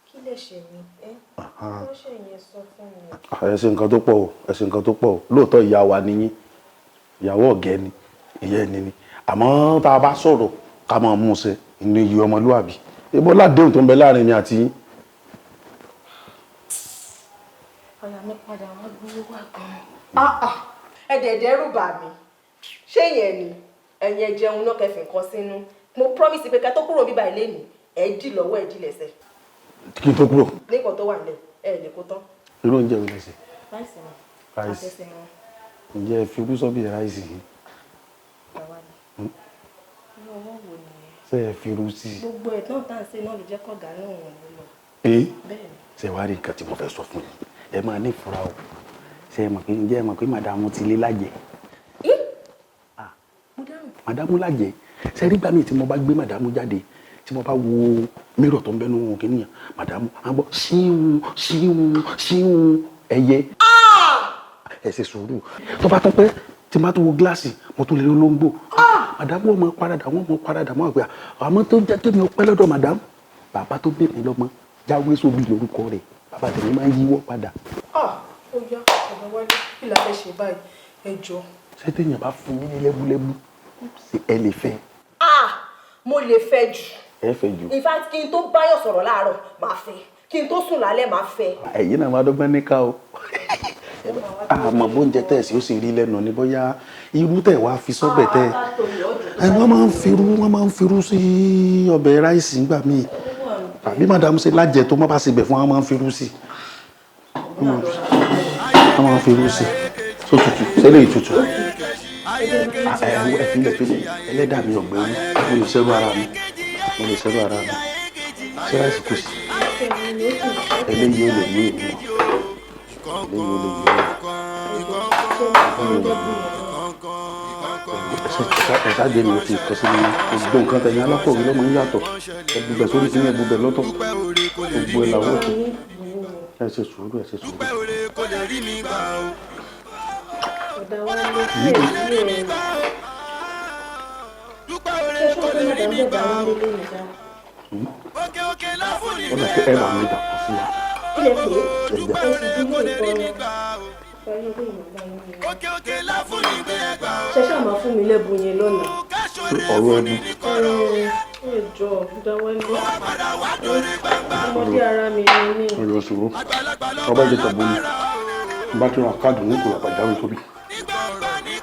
[SPEAKER 12] kí lè ṣe mí ló ṣe yẹn sọ fún mi.
[SPEAKER 5] ẹ ṣe nǹkan tó pọ̀ o ẹ ṣe nǹkan tó pọ̀ o lóòótọ́ ìyá wa nìyí ìyàwó ọ̀gẹ́ ni ìyá ẹni ni àmọ́ tá a bá sọ̀rọ̀ ká máa mú un ṣe inú iye ọmọlúwàbí ebó ládéhùn tó ń bẹ láàrin mi àti yín.
[SPEAKER 12] ọ̀yà mi padà wọ́n gbówó wá gan-an. ẹ̀dẹ̀ẹ̀dẹ̀ rú bà mí ṣé yẹn ni ẹ̀yin ẹ jẹun náà kẹfì nǹkan sínú mo promise pé ká tó kúrò bíbá ilé mi ẹ̀ dì lọ́wọ́ ẹ̀ dì lẹ́sẹ̀.
[SPEAKER 5] kí n tó kúrò.
[SPEAKER 12] nígbà tó wà nílẹ̀ ẹ̀ lè kó tán.
[SPEAKER 5] irú oúnjẹ wo lè ṣe.
[SPEAKER 12] ráìsì ni
[SPEAKER 5] ráìsì
[SPEAKER 12] àtẹ̀sẹ̀ wọn.
[SPEAKER 5] ǹjẹ́ ẹ fi irú sọ́bì ráìsì yìí.
[SPEAKER 12] bàbá mi ní ọwọ́ wo nìyẹn.
[SPEAKER 5] ṣé ẹ fi irú sí i.
[SPEAKER 12] gbogbo ẹ̀ náà tá à ń ṣe náà ló jẹ́ kọ̀ọ̀gá náà wọ̀n ló lọ.
[SPEAKER 5] ee
[SPEAKER 12] bẹ́ẹ̀ ni.
[SPEAKER 5] ṣe wá rí nǹkan tí mo fẹ́ sọ fún yín ẹ máa ní ìfura o ṣe é mọ̀ pé ǹjẹ́ ẹ mọ̀ pé màdàmú ti lé lájẹ. màdàmú lájẹ ṣe rí gbà mí tí mo bá gbé màdàmú jáde tí mo bá wo mírọ̀ tó ń bẹ́nu wọn kì í nìyàn màdàmú á gbọ́ ṣíwùn ṣíwùn ṣíwùn ẹyẹ. ẹ ṣe sùúrù tó bá tán pé tí mo bá tó wo gíláàsì mo tún lè rí olóńgbò màdàmú ọmọ paradà wọn mọ paradà mọ àgbà àmọ́ tó jẹ́ kémi ọpẹ́ lọ́dọ̀ màdàmú bàbá tó bèbè lọ́mọ jáwé sóbì lórúkọ rẹ̀ bàbá tèmi máa ń yíwọ́ padà.
[SPEAKER 12] ó yá ọ̀gá wálé kí la fẹ́ ṣe báyìí ẹ jọ.
[SPEAKER 5] ṣé téèyàn bá fún yín ní lẹ́búlẹ́bú ṣé ẹ lè fẹ́.
[SPEAKER 12] mo lè fẹ́ jù.
[SPEAKER 5] ẹ fẹ́ jù.
[SPEAKER 12] in fact kí n tó báyọ̀ sọ̀rọ̀ láàárọ̀ máa fẹ́ kí n tó sùn lálẹ́ máa fẹ́.
[SPEAKER 5] ẹ̀yin náà máa dọ́gbọ́n níkà o àmọ́ bóúnjẹ tẹ̀sí ó sì rí lẹ́nu ní bóyá irú tẹ̀ wá fi sọ́bẹ̀ tẹ̀ wọ́n máa ń firú sí ọbẹ̀ ráìsì nígbà míì tàbí màdàmú ṣe lájẹ tó má bá ṣe bẹ̀ fún wọn máa ń firú sí wọ́n máa ń firú sí tó tutù sẹ́lẹ̀ ìtutù ẹ̀fílẹ̀ ẹlẹ́dàá mi ọ̀gbẹ́ mo lè ṣẹ́rú ara mi ṣé ráìsì kù sí. eléyìí ò lè ní ìlú ẹ̀ṣáde mi ò fi kọ́ sí gbogbo nǹkan tẹ̀yìn alákọ̀wé lọ́mọ ń yàtọ̀ ẹ̀bùbẹ̀ sórí sí ní ẹ̀bùbẹ̀ lọ́tọ̀ gbogbo ẹ̀ làwọn ẹ̀ ṣe sùúrù ẹ̀ ṣe sùúrù. ó lọ sí ẹ̀rọ mi dà kọ́ sí wa.
[SPEAKER 12] ṣẹ̀ṣẹ̀ máa fún mi lẹ́bùn yẹn lọ́la.
[SPEAKER 5] ọ̀rọ̀ ẹbí.
[SPEAKER 12] ẹjọ́ dáwọ́lé ọmọdé ara mi ní.
[SPEAKER 5] ọ̀rọ̀ ṣòro ọba ìjẹta bomi bá tí wọn káàdì ní kò làbàjá wọn tóbi.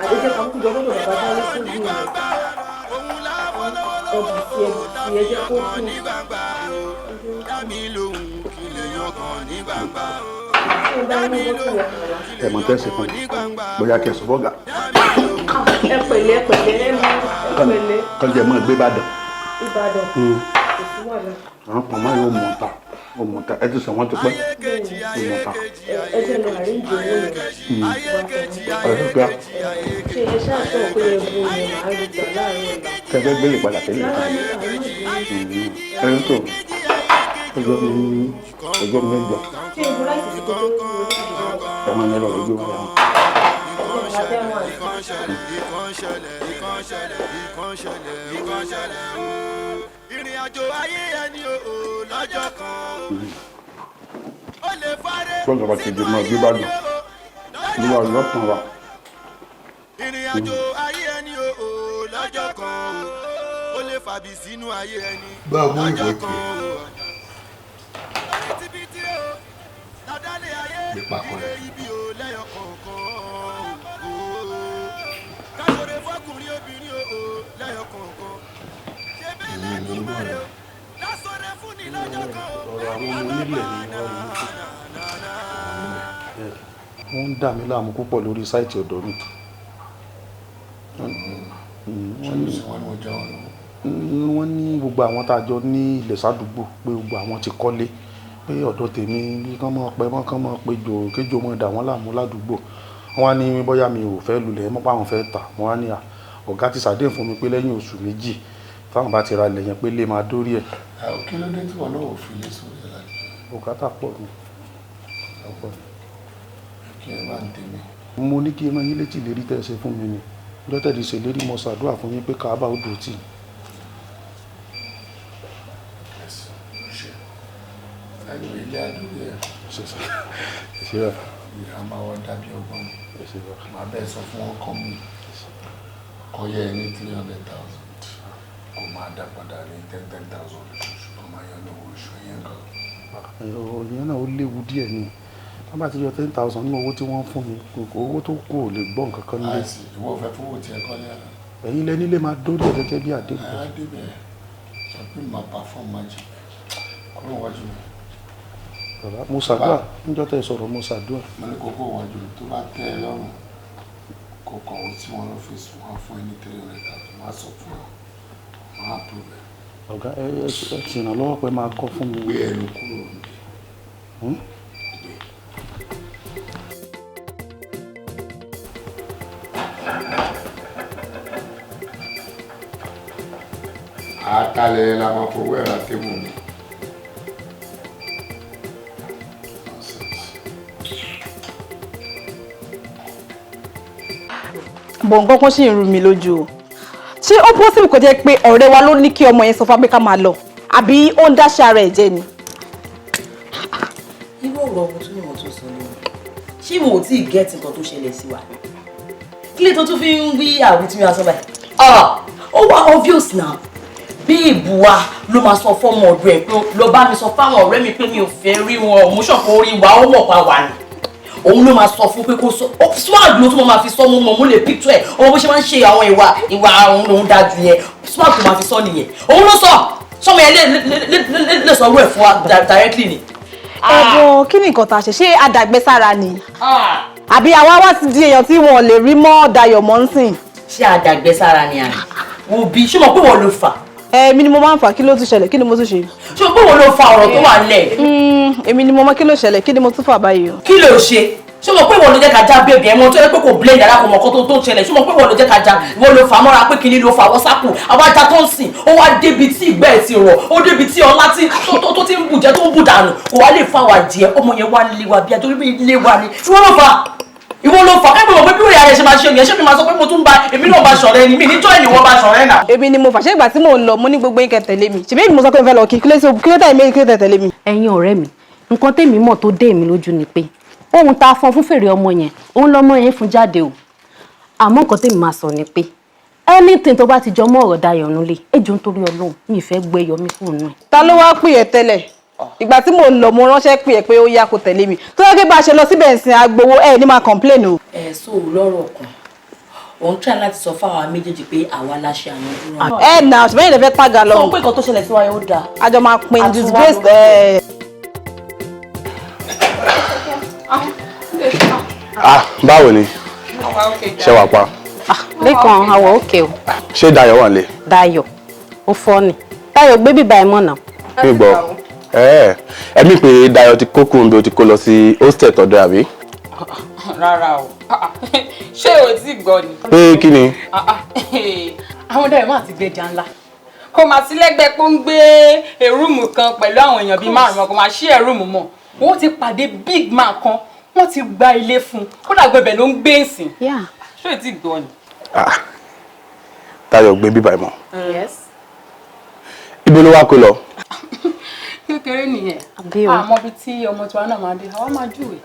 [SPEAKER 12] àdéjẹ́ kan kújọ lọ́dọ̀ bàbá dáwọ́ fún bí rẹ̀ ẹbùsí ẹjẹ́ kó fún.
[SPEAKER 5] ẹ̀mọ̀ tẹ́sí fún mi bóyá kẹsàn bọ́gà.
[SPEAKER 12] ẹ pẹ̀lẹ́ ẹ mú ẹ pẹ̀lẹ́.
[SPEAKER 5] kọjá mọ́ ẹgbẹ́ Ìbàdàn.
[SPEAKER 12] Ìbàdàn kò sí wàhálà.
[SPEAKER 5] àwọn pọ̀ máa yóò mọ̀ ta ẹ ti sọ wọ́n ti pẹ́ yóò mọ̀ ta.
[SPEAKER 12] ẹ jẹ́ lọ àríjì owó yẹn.
[SPEAKER 5] ọ̀rẹ́ gbá.
[SPEAKER 12] ṣé ẹ ṣáàtọ̀ pé ẹ bu yẹn àrùgbà láàrin ọ̀la.
[SPEAKER 5] kẹfẹ́ gbélé padà tẹ́lẹ̀ ká ẹni tó ọjọ́ mẹ́jọ.
[SPEAKER 12] ṣé ibu láìsí ti tó tó ń
[SPEAKER 5] ẹ̀wọ̀n yẹn lọ lójú wọn lẹ́wọ̀n.
[SPEAKER 1] ìrìn àjò ayé ẹni o lọ́jọ́ kan ó lè fáré
[SPEAKER 5] gbọ́dọ̀ bá ti di mọ́ ẹgbẹ́ Ìbàdàn níwá lọ́kàn wa.
[SPEAKER 1] ìrìn àjò ayé ẹni o lọ́jọ́ kan ó lè fàbí sínú ayé ẹni lọ́jọ́ kan
[SPEAKER 5] nípa kọ́ ẹ̀.
[SPEAKER 1] káṣọ̀rẹ́ fọkùnrin obìnrin o lẹ́yọ̀ kọ̀ọ̀kan ṣé bẹ́ẹ̀ lẹ́nu bẹ̀rẹ̀ o lásọ̀rẹ́ fún ni lọ́jọ́ kan o.
[SPEAKER 5] ọ̀rọ̀ àwọn ọmọ onílẹ̀ ni wọ́n ń dà mí láàmú púpọ̀ lórí sáìtì ọ̀dọ̀ mi. wọ́n ní gbogbo àwọn tá a jọ ní ilẹ̀ sádùúgbò pé gbogbo àwọn ti kọ́lé pé ọ̀dọ̀ tèmi bí kán mọ̀ pẹ́ mọ́ kán mọ̀ pé kéjò mọ̀ dà wọ́n láàmú ládùúgbò wọ́n á ní bóyá mi ò fẹ́ lulẹ̀ mọ́ páwọn fẹ́ tà wọ́n á ní ọ̀gá ti ṣàdéhùn fún mi pé lẹ́yìn oṣù méjì táwọn bá ti ra ilẹ̀ yẹn pé lè máa dórí ẹ̀.
[SPEAKER 3] kí ló dé tí wọn náà ò fi lè sórí ẹ̀ láti.
[SPEAKER 5] bùkátà pọ̀ ni.
[SPEAKER 3] kí ẹ bá ń tèmi.
[SPEAKER 5] mo ní kí ẹ máa yín létí ìlérí tẹ́ ẹ ṣe fún mi ni lọ́tẹ̀dì ṣèlérí mo ṣàdúrà fún yín pé káàbà ó dùn tì.
[SPEAKER 3] ẹni ilé àdúgbò ẹ. ìyá máa wọ dàbí ọgbọ́n máa bẹ́ẹ̀ sọ fún wọn kọ́ mi kọ́ yẹ ní 300,000 kó máa dá padà ní 10,000 lóṣooṣù kó máa yọ lówó oṣù yẹn kan.
[SPEAKER 5] ìyẹn náà ó léwu díẹ̀ ni wọ́n bá ti yọ 10,000 nínú owó tí wọ́n fún mi owó tó kù ò lè gbọ́ nǹkan kan nílé.
[SPEAKER 3] àìsí ìwọ fẹ́ fowó tiẹ̀ kọ́ ní àná.
[SPEAKER 5] ẹ̀yin lẹ nílé máa dórí ẹ̀ gẹ́gẹ́ bí àdéhùn.
[SPEAKER 3] àdébẹ̀ sọ pé màá perform magic kúrò wájú mi.
[SPEAKER 5] bàbá mo ṣàdúrà níjọ́ tẹ́ sọ̀rọ̀ mo ṣàdúrà.
[SPEAKER 3] mo ní kókó wájú tó bá tẹ́ ẹ lọ́rùn kó kọ̀wé tí wọ́n lọ́fíìsì wọn fún ẹ ní 300,000 máa sọ fún ọ máa approve ẹ.
[SPEAKER 5] ọ̀gá ẹ ṣèrànlọ́wọ́ pé máa kọ́ fún mi.
[SPEAKER 3] gbé ẹnu kúrò níbi. àtàlẹ̀ la máa fowó ẹ̀rọ tébù mi.
[SPEAKER 11] bọ̀ nǹkan kan ṣì ń rú mi lójú o ṣé ó possible kó jẹ́ pé ọ̀rẹ́ wa ló ní kí ọmọ yẹn sọ fún wa pé ká máa lọ àbí ó ń dáṣẹ́ ara ẹ̀ jẹ́ ni.
[SPEAKER 13] irú ọ̀rọ̀ ọmọ tó ní wọn tó sọ ni ṣé mo ò tí ì gẹ́ẹ̀tì nǹkan tó ṣẹlẹ̀ sí wa kílé tó tún fi ń wí àwí tí mi wá sọ báyìí ó wá obvious now bí ìbúwa ló máa sọ fọ́mọ ọ̀dọ̀ ẹ̀ pé lọ bá mi sọ fáwọn ọ̀rẹ́ mi pé mi ò fẹ́ rí wọn mo ṣọ̀kan orí wa ó mọ̀ pa wà ní òun ló máa sọ fún pé kó sọ smart ló tún máa fi sọ mo lè picture ẹ̀ ọmọ bó ṣe máa ń ṣe àwọn ìwà òun lòun dájú yẹn smart ló máa fi sọ nìyẹn òun ló sọ sọmọ yẹn lè sọ ọ̀rọ̀ ẹ̀ fún wa directly ni.
[SPEAKER 11] ẹ̀bùn kí ni nǹkan tá a ṣe ṣé àdàgbẹ́sára ni àbí àwa wá ti di èèyàn tí wọn ò lè rí mọ́ Dayọ̀ mọ́ ń sìn.
[SPEAKER 13] ṣé àdàgbẹ́sára ni àná wo bí ṣé mo pé wọ́n ló fà
[SPEAKER 9] èmi ni mo máa ń fà kí ló tún ṣẹlẹ̀ kí ni mo tún ṣe.
[SPEAKER 13] ṣé o pé wo ló fa ọ̀rọ̀ tó wà nílẹ̀?
[SPEAKER 9] Èmi ni mo mọ̀ kí ló ṣẹlẹ̀ kí ni mo tún fà báyìí o.
[SPEAKER 13] Kí ló ṣe? Ṣé mo pé wo ló jẹ́ ká já bèbè ẹ̀mọ́ tó yẹ pé kò blend dára kò mọ̀ kó tó ṣẹlẹ̀ ṣé mo pé wo ló jẹ́ ká já wo ló fà mọ́ra pé kíní ló fà wọ́n sápò àwọn ajá tó ń sìn ó wá débi tí ìgbẹ́ ẹ̀ ti rọ̀ ó débi tí ọlá tó ti ń bùjẹ́ tó ń bù dànù kò wá lè fà wá díẹ̀ ọmọ yẹn wá lé wa bí àtúrí bí lé wa ni ìwọ ló fà kẹ́gbẹ́ mọ̀ pé bí òyà rẹ̀ ṣe máa ṣe yẹn ṣé mi máa sọ pé mo tún ba èmi náà bá ṣọ̀rẹ́ ni mi níjọ́ ẹ̀ ni wọ́n bá ṣọ̀rẹ́ náà.
[SPEAKER 9] Èmi ni mo fà ṣé ìgbà tí mò ń lọ mo ní gbogbo yín kẹ́ tẹ̀lé mi ṣèbí èmi mo sọ pé mo fẹ́ lọ kí kílódé ìmẹ́rin kílódé tẹ̀lé mi.
[SPEAKER 15] Ẹ̀yin ọ̀rẹ́ mi nǹkan tèmi mọ̀ tó dé èmi lójú ni pé ohun tá a fọn fún fèrè ọmọ yẹn òun lọmọ yẹn fún jáde o àmọ́ nǹkan tèmi máa sọ ni pé anything tó bá ti jọ mọ́ ọ̀rọ̀ Dayọ̀ nulẹ̀ ejò nítorí Ọlọ́run mi ìfẹ́ gbé ẹyọ mi fún òun ẹ̀.
[SPEAKER 9] Ta ló wá pè ẹ́ tẹ́lẹ̀ ìgbà tí mò ń lọ mo ránṣẹ́ pè ẹ́ pé ó yá kó tẹ̀lé mi tó yẹ kí bá a ṣe lọ síbẹ̀ ìsìn agbowó ẹ̀ ní máa complain o.
[SPEAKER 13] So lọ́rọ̀ kan òun try láti sọ fáwọn méjèèjì pé àwa la ṣe àwọn dúró.
[SPEAKER 9] Nà ṣùgbọ́n ìdẹ́fẹ́ tàgà lọ.
[SPEAKER 13] sọ pé nǹkan tó ṣẹlẹ̀ sí wa yóò dáa.
[SPEAKER 9] àjọ máa pin disgrace.
[SPEAKER 5] Báwo ni ṣé wàá pa.
[SPEAKER 15] Lẹ́kàn àwọ̀ òkè o.
[SPEAKER 5] Ṣé Dayọ̀ wà nílé?
[SPEAKER 15] Dayọ̀ ó fọ́ ni Dayọ̀ gbé bíbá ẹ̀ mọ̀ náà.
[SPEAKER 5] Mi gbọ́ ẹ̀mí pé Dayọ̀ ti kó kúrò bí o ti kó lọ sí hostel tọ́dọ̀ àbí.
[SPEAKER 16] Rárá o ṣé o ti gbọ́ ni.
[SPEAKER 5] Pé kí ni.
[SPEAKER 16] Àwọn Dayọ̀ máa ti gbé ẹja ńlá kò máa sí lẹ́gbẹ̀ẹ́ pé ó ń gbé èrúùmù kan pẹ̀lú àwọn èèyàn bíi márùn-ún kò máa ṣí èrúùmù mọ́ wọ́n ti pàdé big man kan wọ́n ti gba ilé fún kódà gbẹ̀bẹ̀ ló ń gbé ìsìn ṣé o ti gbọ́ ni.
[SPEAKER 5] Dayọ̀ gbé bíbá ẹ̀ mọ́.
[SPEAKER 16] Yes.
[SPEAKER 5] Ibo ló wá kó lọ.
[SPEAKER 16] Kékeré nìyẹn àmọ́ bí tí ọmọ tiwa náà máa dé àwọn máa júwe.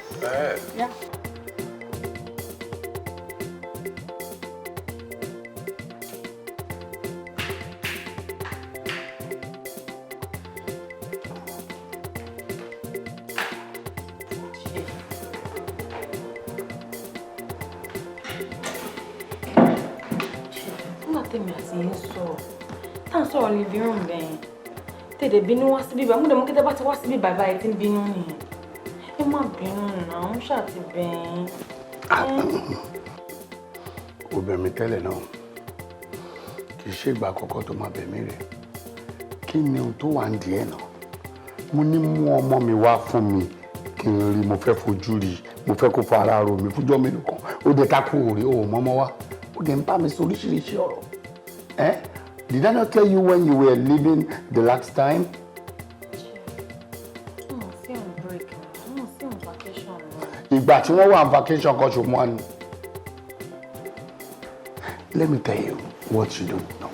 [SPEAKER 4] Tèmi àti yín sọ̀rọ̀ tá à ń sọ̀rọ̀ ní ibi rùn bẹ́ẹ̀ tèdè bínú wá síbí báyìí mo dẹ̀ mú kí tẹ́ bá ti wá síbí bàbá ẹ̀ tí ń bínú nìyẹn ẹ má bínú náà ń ṣàti bẹ́ẹ̀.
[SPEAKER 3] Ó bẹ̀ mí tẹ́lẹ̀ náà kì í ṣe ìgbà àkọ́kọ́ tó máa bẹ̀ mí rẹ̀ kí ni ohun tó wà ń di ẹ̀ náà mo ní mú ọmọ mi wá fún mi kí n rí mo fẹ́ fojú rí mo fẹ́ kó fara ro mi fújọ́ mélòó kan ó dé ká kú òrè ó mọ́mọ́ wá ó dẹ̀ ń bá mi sọ oríṣiríṣi ọ̀rọ̀. Did I not tell you when you were leaving the last time? Ìgbà tí wọ́n wà on vacation kan ṣùgbọ́n ni. Let me tell you what you don't know.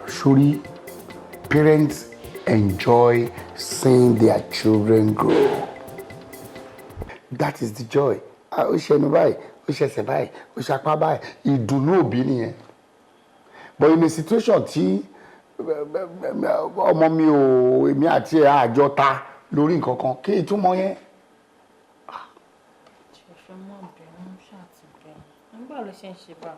[SPEAKER 3] Surely, parents enjoy seeing their children grow. That is the joy. Ó ṣe mi báyìí, ó ṣe ẹsẹ̀ báyìí, ó ṣe apá báyìí, ìdùnnú òbí nìyẹn. But in a situation tí ọmọ mi ò èmi àti ẹ̀ àjọ ta lórí nǹkan kan kí ìtumọ̀ yẹn.
[SPEAKER 4] ṣẹ̀ṣẹ̀ má bẹ̀rù ṣàtìbẹ̀rù nígbà ló ṣe ń ṣe bá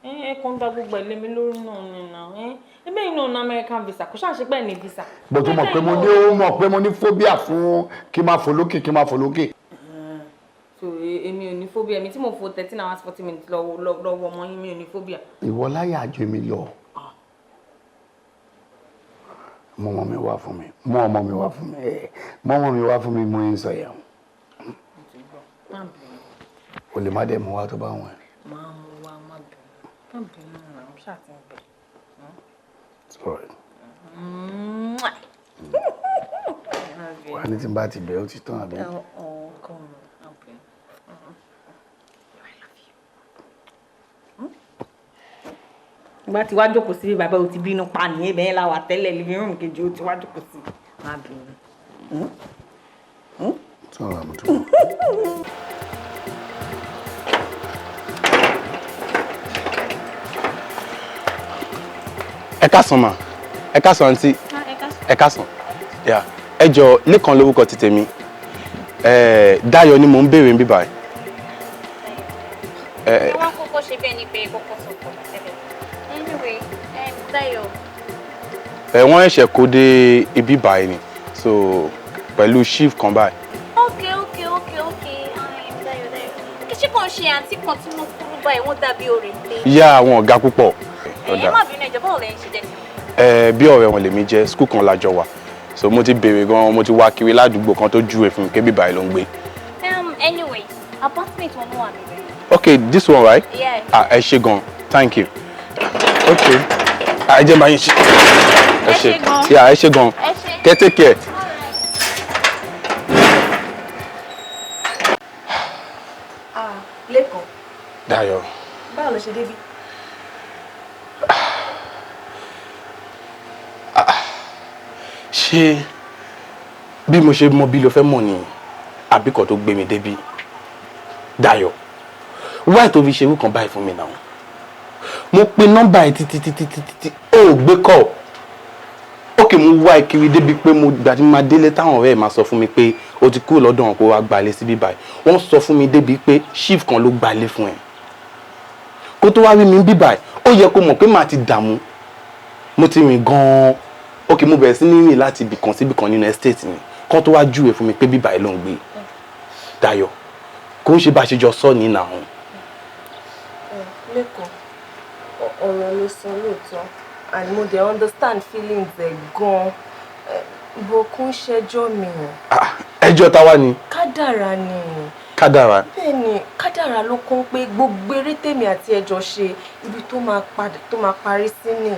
[SPEAKER 4] ẹ kàn dá gbogbo ẹ̀lẹ́ mi lórí náà nìyẹn ẹgbẹ́ yìí náà ní American visa kò ṣáà ṣe pẹ́ ní visa.
[SPEAKER 3] bó tó mọ̀ pé mo ní phobia fún kí n máa fò lókè.
[SPEAKER 4] so èmi ò ní phobia èmi tí mo fò 13 hours 40 minutes lọ́wọ́ ọmọ yín mi ò ní phobia.
[SPEAKER 3] ìwọ láyà àjò mi lọ mọ ọmọ mi wá fún mi mo ń sọ yẹn o lè má dẹ̀ mọ wá tó bá wọn.
[SPEAKER 4] máa mú wá má bẹ̀rù náà ṣàtìbẹ̀.
[SPEAKER 3] sorry. wà ní tí n bá ti bẹ̀ ó ti tán àbí.
[SPEAKER 4] ìgbà tí wàá jókòó sí bàbá o ti bínú pa nìyẹn bẹ́ẹ̀ láwa tẹ́lẹ̀ living room kejì o ti wàá jókòó sí má bínú.
[SPEAKER 3] sọ̀rọ̀ àmì tó.
[SPEAKER 5] Ẹ káàsán mà, ẹ káàsán àǹtí, ẹ káàsán. Ẹ jọ̀ọ́ Lékan lórúkọ ti tèmi, Dayọ̀ ni mò ń béèrè ń bíbá ẹ̀.
[SPEAKER 17] Ẹ wá kókó ṣe bẹ́ẹ̀ ni pé kókó sọ̀kọ̀ tẹ́lẹ̀. Anyway, Dayọ̀.
[SPEAKER 5] Wọ́n ẹ̀ṣẹ̀ kó dé ibi báyìí ni, so pẹ̀lú shift kan báyìí.
[SPEAKER 17] Okay. Dayọ̀. Kí ṣe kàn ṣe àǹtí kan tí wọ́n kúrú báyìí wọ́n dàbí òrèǹté.
[SPEAKER 5] Ìyá àwọn ọ̀gá púpọ̀.
[SPEAKER 17] Ẹ má bínú ẹ̀jẹ̀ báwo lẹ́yìn ṣe jẹ́ sí mi?
[SPEAKER 5] Bí ọ̀rẹ́ wọn lèmi jẹ́ school kan lájọ wà so mo ti béèrè gan mo ti wá kiri ládùúgbò kan tó júwe fún mi pé bíbá ló ń gbé.
[SPEAKER 17] Anyway, apartment wọn ló wà níbẹ̀.
[SPEAKER 5] Okay, this one right?
[SPEAKER 17] Yeah.
[SPEAKER 5] Ẹ ṣé gan, thank you. Okay, ẹ jẹ́ bá yín ṣe. Ẹ ṣé gan. Yeah, ẹ ṣé gan. Take care.
[SPEAKER 12] Lẹ́kọ̀ọ́.
[SPEAKER 5] Dayọ̀.
[SPEAKER 12] Báwo ló ṣe débi?
[SPEAKER 5] Ṣé bí mo ṣe mọ bí lo fẹ́ mọ̀ ni àbí kò tó gbé mi débi? Dayọ̀, why tó fi ṣe irú kan báyìí fún mi náà? Mo pe nọ́mbà ẹ títí ó gbé call. Okay, mo wá kiri débi pé mo gbà tí mo máa délé táwọn ọ̀rẹ́ ẹ̀ máa sọ fún mi pé o ti kúrò lọ́dọ̀ wọn kó wá gbalé síbí báyìí. Wọ́n sọ fún mi débi pé chief kan ló gbalé fún ẹ. Kó tó wá rí mi bí báyìí, ó yẹ kó mọ̀ pé màá ti dààmú. Mo ti rìn gan-an. Okay, mo bẹ̀rẹ̀ sí ní rìn láti ibì kan sí ibì kan nínú estate mi. Kó tó wá júwe fún mi pé bí báyìí ló ń gbé. Dayọ̀, kò ń ṣe bá ṣe jọ sọ ní ìnà ọ̀hún.
[SPEAKER 12] Lẹ́kọ̀ọ́, ọ̀rọ̀ ló sọ lóòótọ́. And mo dey understand feelings ẹ̀ gan-an. Bó kún ṣẹjọ́ mi.
[SPEAKER 5] Ẹjọ́ táwa ni.
[SPEAKER 12] Kádàrá ni.
[SPEAKER 5] Kádàrá.
[SPEAKER 12] Bẹ́ẹ̀ni, kádàrá ló kún pé gbogbo eré tèmi àti ẹjọ́ ṣe ibi tó máa parí sí ni.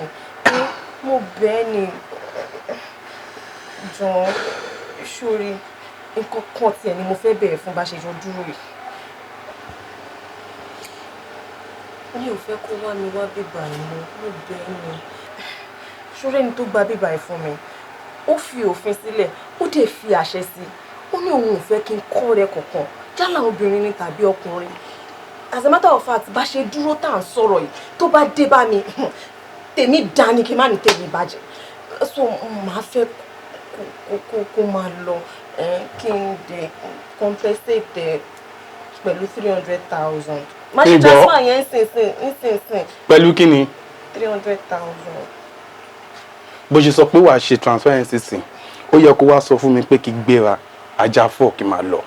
[SPEAKER 12] Mo bẹ́ẹ̀ ni. Jọ̀ọ́, sórí nǹkan kan tiẹ̀ ni mo fẹ́ bẹ̀rẹ̀ fún bá ṣe jọ dúró yìí. Mi ò fẹ́ kó wá mi wá bíbà yìí mo bẹ́ẹ̀ ni. Sórí ẹni tó gba bíbà yìí fún mi, ó fi òfin sílẹ̀, ó dẹ̀ fi àṣẹ sí i. Ó ní òun ò fẹ́ kí n kọ́ rẹ kankan, yálà obìnrin ni tàbí ọkùnrin. As a matter of fact, bá ṣe dúró tá à ń sọ̀rọ̀ yìí, tó bá dé bá mi, tèmi dání kí n má ní tèmi bàjẹ́. So màá fẹ́ kó máa lọ kí n dẹ̀ compensate pẹ̀lú 300,000. Má ṣe transfer yẹn nísinsìnyí.
[SPEAKER 5] Pẹ̀lú kí ni?
[SPEAKER 12] 300,000.
[SPEAKER 5] Bó ṣe sọ pé wàá ṣe transfer yẹn sísìn, ó yẹ kó wá sọ fún mi pé kí gbéra ajá fọ́ kí máa lọ.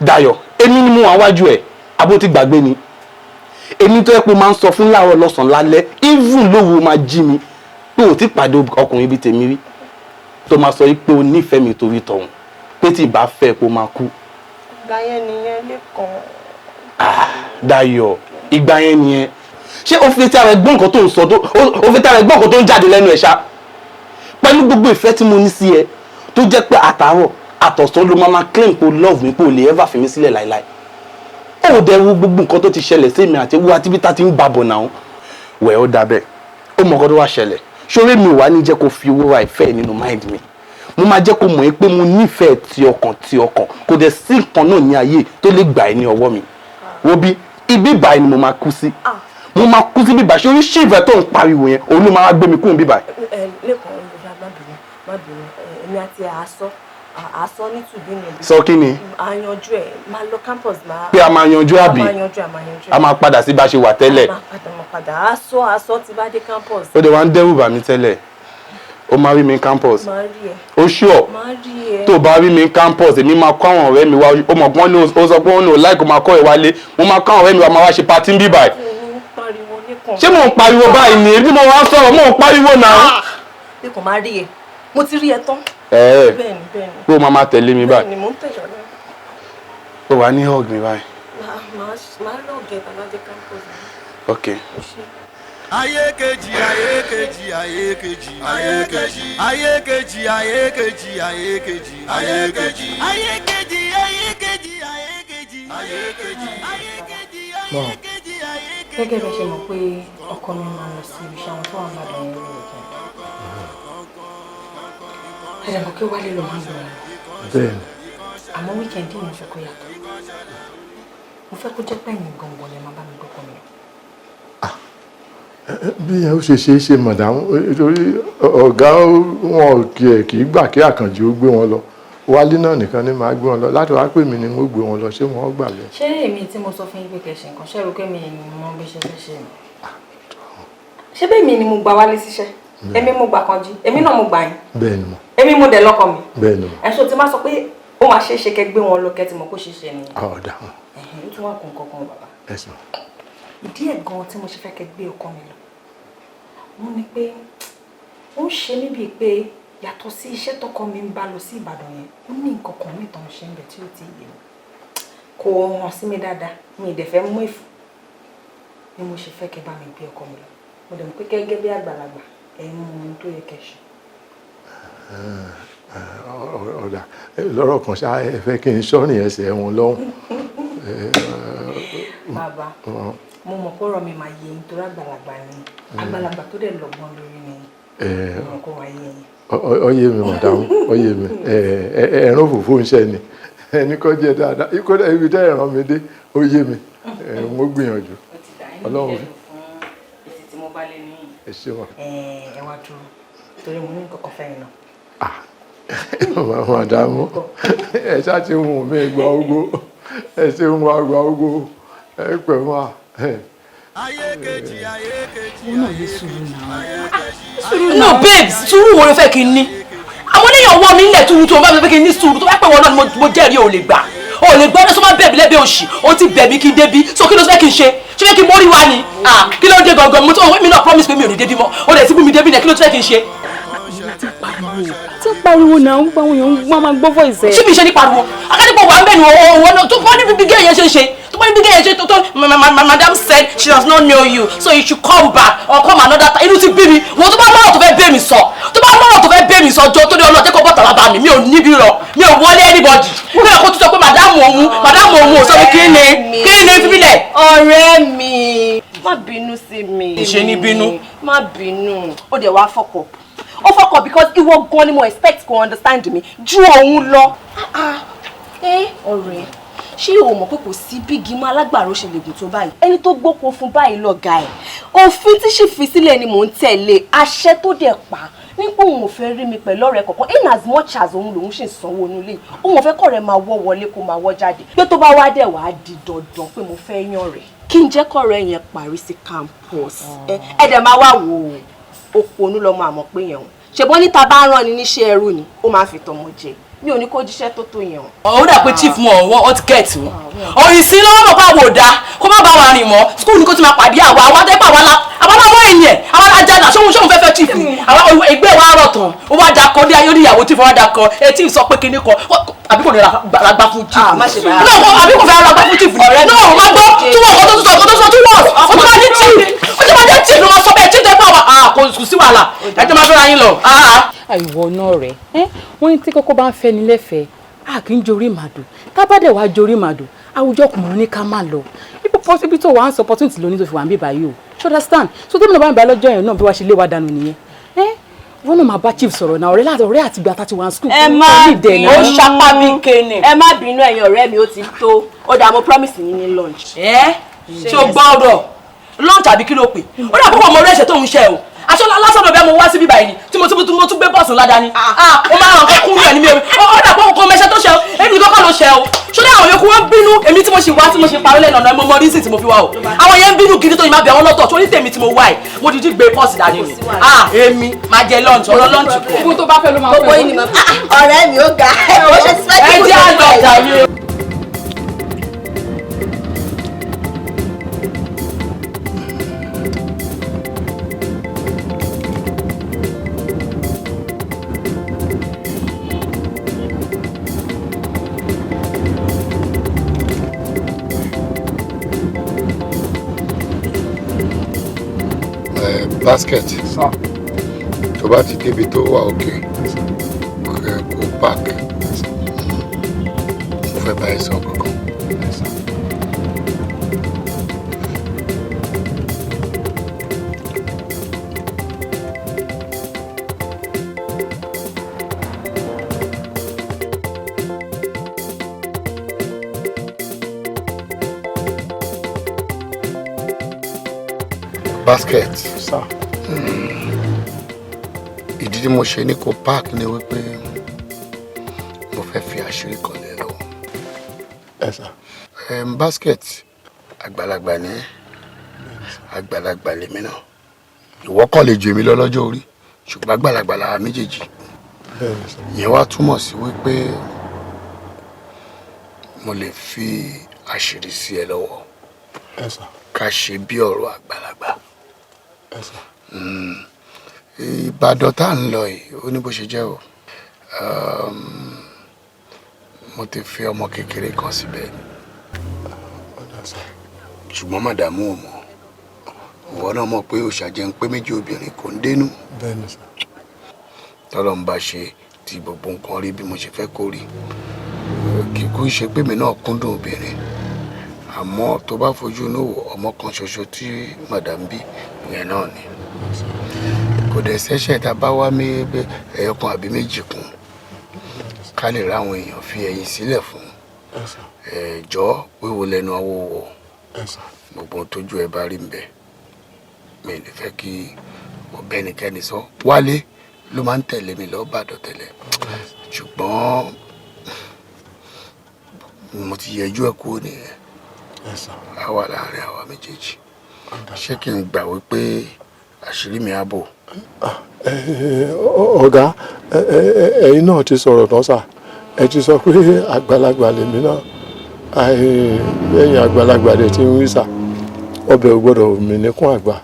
[SPEAKER 5] Dayọ̀, èmi ni mo wà wájú ẹ̀, abó ti gbàgbé ni. Èmi tó yẹ pé máa ń sọ fún láàárọ̀ lọ́sàn-án lálẹ́, even lóru máa jí mi pé ò tí pàdé ọkùnrin bíi tèmi rí. Tó máa sọ pé o nífẹ̀ẹ́ mi torí tọ̀hún, pé tí ì bá fẹ́ kó máa kú.
[SPEAKER 12] Ìgbà yẹn nìyẹn Lẹ́kàn.
[SPEAKER 5] Dayọ̀, ìgbà yẹn nìyẹn. Ṣé o fi tara ẹgbọ́n nǹkan tó ń sọ o fi tara ẹgbọ́n nǹkan tó ń jáde lẹ́nu ẹ̀ ṣá? Pẹ̀lú gbogbo ìfẹ́ tí mo ní sí ẹ tó jẹ́ pé àtàárọ̀ àtọ̀sán ló máa claim pé o love mi pé o lè ever fi mi sílẹ̀ láíláí. Ó dẹ̀ wo gbogbo nǹkan tó ti ṣẹlẹ̀ sí mi àti ewu àtibítà ti ń babọ̀ náà. Wẹ̀ ó dábẹ́, ó mọ nǹkan tó wá ṣẹlẹ̀. Ṣoré mi ò wá ní jẹ́ kó fi owó ra ìfẹ́ nínú mind mi. Mo máa jẹ́ kó mọ̀ pé mo nífẹ̀ẹ́ ti ọkàn kò dẹ̀ sí nǹkan náà ní ayé tó lè gbà ẹ́ ní ọwọ́ mi. Wo bí ibi báyìí ni mo máa kú sí. Mo máa kú sí bíbá ṣé oríṣi ìfẹ́ tó ń pariwo yẹn òun ló máa gbé mi kúrò bíbá.
[SPEAKER 12] Lẹ́kàn má bínú èmi àti àásọ ní tùbí mi.
[SPEAKER 5] Sọ kí ni?
[SPEAKER 12] Àyanjú ẹ̀ máa lọ campus máa.
[SPEAKER 5] Pé a máa yanjú àbí? A máa padà sí bá ṣe wà tẹ́lẹ̀.
[SPEAKER 12] A máa padà àásọ ti bá dé campus.
[SPEAKER 5] Ó dẹ̀ wá ń dẹ́rù bà mí tẹ́lẹ̀. Ó máa rí mi campus.
[SPEAKER 12] Máa rí ẹ.
[SPEAKER 5] Ó ṣùọ́.
[SPEAKER 12] Máa rí ẹ.
[SPEAKER 5] Tó bá rí mi campus èmi máa kọ́ àwọn ọ̀rẹ́ mi wá. Ó mọ̀ pọ́n ní ó sọ pé ó ní ò láìkó máa kọ́ ẹ̀ wálé. Mo máa kọ́ àwọn ọ̀rẹ́ mi wá máa wá ṣe party ń bí báyìí. Ṣé mò ń pariwo báyìí ni? Èmi mo wá sọ̀rọ̀ mò ń pariwo náà.
[SPEAKER 12] Lẹ́kàn máa rí ẹ. Mo ti rí ẹ tán.
[SPEAKER 5] Bẹ́ẹ̀ni. Pé o máa tẹ̀lé mi báyìí.
[SPEAKER 12] Bẹ́ẹ̀ni, mo ń tẹ̀lé ọ náà.
[SPEAKER 5] Ó wà ní hug mi báyìí.
[SPEAKER 12] Máa lọ gẹ̀ bàbá dé campus.
[SPEAKER 5] Okay.
[SPEAKER 1] Ayé kejì, ayé kejì, ayé kejì, ayé kejì, ayé kejì, ayé kejì, ayé kejì, ayé kejì, ayé kejì, ayé kejì, ayé kejì, ayé kejì, ayé kejì, ayé kejì, ayé kejì.
[SPEAKER 18] Gẹ́gẹ́ bí ẹ ṣe mọ̀ pé ọkọ mi máa lọ sí ibi iṣẹ́ àwọn tó wà lọ́dọ̀ yẹn lórí ọ̀gá. Ẹ̀rẹ̀ mọ̀ kí Wálé ló máa ń lọ ẹ̀rọ.
[SPEAKER 6] Bẹ́ẹ̀ni.
[SPEAKER 18] Àmọ́ wíkẹ̀ndì yẹn fẹ́ kó yàtọ̀. Mo fẹ́ kó jẹ́ pẹ̀yìn gangan lẹ máa bá mi gbọ́kọ̀ mi lọ.
[SPEAKER 6] Bí yẹn ó ṣe é ṣe mọ̀dámú torí ọ̀gá wọn kì í gbà kí Àkànjí ó gbé wọn lọ. Wálé náà nìkan ni màá gbé wọn lọ láti wá pè mí ni mo gbé wọn lọ ṣé wọn gbà lẹ.
[SPEAKER 18] Ṣé èmi tí mo sọ fún yín pé kẹ́ ṣe nǹkan ṣé rò pé mi ni mo bí ṣe fẹ́ ṣe mi? Ṣé bẹ́ẹ̀ mi ni mo gba Wálé síṣẹ́? Èmi mo gbà Kànjí, èmi náà mo gbà yín.
[SPEAKER 6] Bẹ́ẹ̀ni mo.
[SPEAKER 18] Èmi mo dẹ̀ lọ́kọ mi.
[SPEAKER 6] Bẹ́ẹ̀ni mo.
[SPEAKER 18] Ẹ̀ṣọ́ tí máa sọ pé ó máa ṣe é ṣe kẹ́ gbé wọn lọ kẹ́ ti mọ̀ kó ṣe ṣe nìyẹn.
[SPEAKER 6] Ọ̀dà.
[SPEAKER 18] Ó tún wà kún kankan bàbá.
[SPEAKER 6] Ẹ̀sìn.
[SPEAKER 18] Ìdí ẹ̀ gan tí mo ṣe fẹ́ kẹ́ gbé ọkọ mi lọ. mo ní pé ó ń ṣe mí bíi pé yàtọ̀ sí iṣẹ́ tọkọ mi ń bá lọ sí Ìbàdàn yẹn ó ní nǹkan kan mi tó ń ṣe ń bẹ̀ tí ó ti yé mi kò hàn sí mi dáadáa mi ì dẹ̀ fẹ́ mú èfù ni mo ṣe fẹ́ kẹ́ bá mi gbé ọkọ mi lọ mo dẹ̀ mọ̀ pé gẹ́gẹ́ bí àgbàlagbà ẹ̀ ń mú ohun tó yẹ kẹ́ ṣe.
[SPEAKER 6] ọ̀dà lọ́rọ̀ kan ṣá ẹ fẹ́ kí n sọ́rìn ẹsẹ̀ wọn lọ́hùn.
[SPEAKER 18] bàbá mo mọ̀ pọ́rọ̀ mi máa yé nítorí àgbàlagbà ni àgbàlagbà tó dẹ̀ lọ́gbọ́n lórí ni mo mọ̀ kó máa yé yín.
[SPEAKER 6] Ọyẹ mi madam ọyẹ mi ẹran òfófó ń ṣe ni ẹni kọ́ jẹ dáadáa ikọ́ ibi tẹ́ ẹ̀ràn mi dé ọyẹ mi mo gbìyànjú Ọlọ́run ẹ ṣe wà.
[SPEAKER 18] ẹ wá dúró torí mo ní nǹkan kan fẹ́yìn náà.
[SPEAKER 6] Màdàmú ẹ ṣáà ti hùn mí gba ogbó ẹ ṣe ń wá gba ogbó ẹ pẹ̀ wá.
[SPEAKER 16] wọn náà ní sùúrù náà.
[SPEAKER 13] No babes sùúrù wo ló fẹ́ kí n ní àwọn oníyàn wọ́ mi nílẹ̀ túrú tó bá mi fẹ́ kí n ní sùúrù tó bá pẹ̀ wọ́n náà ni mo jẹ́rìí ò lè gbà ò lè gbọ́ ọ́nà tó máa bẹ̀ mí lẹ́bẹ̀ẹ́ òṣì ó ti bẹ̀ mí kí n débi so kí ló fẹ́ kí n ṣe ṣé fẹ́ kí n mórí wá ni kí ló dé gangan mo tó mi náà promise pé mi ò ní débi mọ́ ó lè ti bú mi débi náà kí ló fẹ́ kí n ṣe.
[SPEAKER 16] tí pariwo náà ń gbọ́ àwọn èèyàn ń gbọ́ máa gbọ́ voice ẹ̀.
[SPEAKER 13] ṣé mi ṣe ní pariwo akadépo wà ń bẹ̀ ni òun náà tó bá ní bíbí gẹ́yẹ̀ ṣe ń ṣe tó bá ní bíbí gẹ́yẹ̀ ṣe tó madam said she does not know you so you should come back or come another time inú ti bí mi wọ́n tó bá lọ́rọ̀ tó fẹ́ bẹ́ mi sọ tó bá lọ́rọ̀ tó fẹ́ bẹ́ mi sọ jọ tó ní ọlọ́ọ̀tẹ́ kó bọ́tà bàbá mi ò níbi rọ mi ò wọlé anybody mi ò kó tó sọ pé madam òun ò sọ pé kí ni fi mí lẹ̀.
[SPEAKER 14] ọ̀rẹ́ mi má bínú sí mi.
[SPEAKER 13] ìṣe ní bínú.
[SPEAKER 14] má bínú ó dẹ̀ wá fọkọ̀ ó fọkọ̀ because ìwọ gan ni mo expect kó understand mi ju òun lọ. ọ̀rẹ́ ṣé o mọ̀ pé kò sí bí gímọ̀ alágbàro ṣe lè gùn tó báyìí ẹni tó gbóko fún báyìí lọ́gà ẹ̀ òfin tí sì fi sílẹ̀ ni mò ń tẹ̀lé àṣẹ tó dẹ̀ pa nípò òun ò fẹ́ rí mi pẹ̀lú ọ̀rẹ́ kọ̀ọ̀kan in as much as òun lòun ṣì ń sanwó nílé òun ò fẹ́ kọ̀rẹ́ máa wọ́ wọlé kó máa wọ́ jáde pé tó bá wá dẹ̀ wá di dandan pé mo fẹ́ yàn rẹ̀ kí n jẹ́ kọ̀rẹ́ yẹn parí sí campus ẹ̀dẹ̀ máa wá wò ó òpònú lọ́mọ àmọ́ pé yẹn o ṣèbọn níta bá rán ni níṣẹ́ ẹrú ni ó máa fi tọmọ jẹ mi ò ní kó jíṣẹ́ tó tó yẹn o.
[SPEAKER 13] ó dà pé chief mọ̀ wọ́n ti gẹ̀ẹ́tì wọn òyìn sí lọ́wọ́ mọ̀ pé àwọn ò dáa kó má bá wa rìn mọ́ skul ni kó ti máa pàdé àwa àwọn atẹ́pẹ́ àwọn aláwọ̀ ènìyàn àwọn ajáda ṣóhun fẹ́fẹ́ chief ni àwọn ẹgbẹ́ wa rọ̀ tán ó wá dakọ̀ ní ayé oníyàwó chief wá dakọ̀ chief sọ pé kinní kan àbí kò ní ra gbà fún chief àbí kò fẹ́ ra gbà fún chief náà má gbọ́ tí wọ́n kọ́ tó sọ tí wọ́n ó ti máa ní chief ló máa sọ bẹ́ẹ̀ chief tẹ́ pọ̀ wá kò sí wàhálà ẹ̀jẹ̀ máa fẹ́ra yín lọ.
[SPEAKER 16] àìwọ náà rẹ wọn ní tí kókó bá ń fẹ́ ní lẹ́fẹ̀ẹ́ a kì í jorí màdù ká bá dẹ̀ wá jorí màdù àwùjọ ọkùnrin ní ká má lọ ibi tó wà ń sọ opportunity lóní tó fi wà ń bí báyìí o you understand so tóbi náà bá ń bá lọ́jọ́ yẹn náà bí wàá ṣe lé wa dànù nìyẹn wọn náà máa bá chief sọ̀rọ̀ náà ọ̀rẹ́ àti ìgbà tá ti wà ní school.
[SPEAKER 14] ẹ má bínú ó ṣapá bí kéne ẹ má bínú ẹ̀yin ọ̀rẹ́ mi ó ti tó ó dà mo promise yín ní lunch.
[SPEAKER 13] ṣé o gbọ́ ọ̀rọ̀ lunch àbí kí ló pè ó dà púpọ̀ mọ orí ẹ̀ṣẹ̀ tó ń ṣe o aṣọ lásán bẹ́ẹ̀ mo wá síbí báyìí ni tí mo tún gbé bọ́ọ̀sì ládàá ni ó máa ràn kọ́ kúrò ẹ̀ ní mi ó dà pé nǹkan mẹ́ṣẹ́ tó ṣe o èmi kọ́kọ́ ló ṣe o ṣọlá àwọn yòókù wọn bínú èmi tí mo ṣe wá tí mo ṣe parí lẹ́nu ọ̀nà mo rísì tí mo fi wá o àwọn yẹn ń bínú gidi tó yìí máa bẹ̀ wọ́n lọ́tọ̀ tó ní tèmi tí mo wá ẹ̀ mo dìídì gbé bọ́ọ̀sì dání ni èmi máa jẹ lunch ọ̀rọ̀ lunch kọ.
[SPEAKER 16] gbogbo tó bá fẹ́ ló máa fẹ́.
[SPEAKER 14] gbogbo yìí ni mo ọ̀rẹ́ mi ó ga ó ṣe
[SPEAKER 13] ẹ jẹ́ àlọ́ jàre.
[SPEAKER 3] basket tó bá ti débi tó wà òkè kó park mo fẹ́ bá ẹ sọ kankan. basket. Ìdí tí mo ṣe ní kó park ni wípé mo fẹ́ fi àṣírí kan lé lọ́wọ́.
[SPEAKER 6] Ẹ sà.
[SPEAKER 3] Basket àgbàlagbà ni àgbàlagbà lèmi náà. Ìwọ kàn lè ju èmi lọ lọ́jọ́ orí ṣùgbọ́n àgbàlagbà la méjèèjì. Ìyẹn wá túmọ̀ sí wípé mo lè fi àṣírí sí ẹ lọ́wọ́.
[SPEAKER 6] Ẹ sà.
[SPEAKER 3] Ká ṣe bí ọ̀rọ̀ àgbàlagbà. Ìbàdàn tá à ń lọ yìí ó ní bó ṣe jẹ́ o. Mo ti fi ọmọ kékeré kan síbẹ̀ ṣùgbọ́n màdàmú ò mọ̀. Ìwọ náà mọ̀ pé òṣàjẹ́ ń pé méjì obìnrin kò ń dénú. Tọ́lọ́ ń bá ṣe tí gbogbo nǹkan rí bí mo ṣe fẹ́ kó rí. Kíkú ṣe pé mi náà kúndùn obìnrin àmọ́ tó bá fojú inú wò ọmọ kan ṣoṣo tí màdàm bí ìyẹn náà ni. Kò dẹ̀ ṣẹ̀ṣẹ̀ tá a bá wá ẹyọkan àbí méjì kún ká lè ráwọn èèyàn fi ẹ̀yìn sílẹ̀ fún ẹ̀jọ́ wíwo lẹ́nu awówó gbogbo tójú ẹ bá rí mbẹ mi ní fẹ́ kí ọbẹ̀ nìkẹ́ni sọ Wálé ló máa ń tẹ̀lé mi lọ Ìbàdàn tẹ́lẹ̀ ṣùgbọ́n mo ti yẹjú ẹ̀ kúrò nìyẹn a wà láàrin àwa méjèèjì ṣé kí n gbà wípé àṣírí mi á bò.
[SPEAKER 6] Ọ̀gá ẹ̀yin náà ti sọ̀rọ̀ tán sà ẹ ti sọ pé àgbàlagbà lèmi náà lẹ́yìn àgbàlagbà dẹ̀ ti ń wí sà ọbẹ̀ ò gbọ́dọ̀ mì níkún àgbà.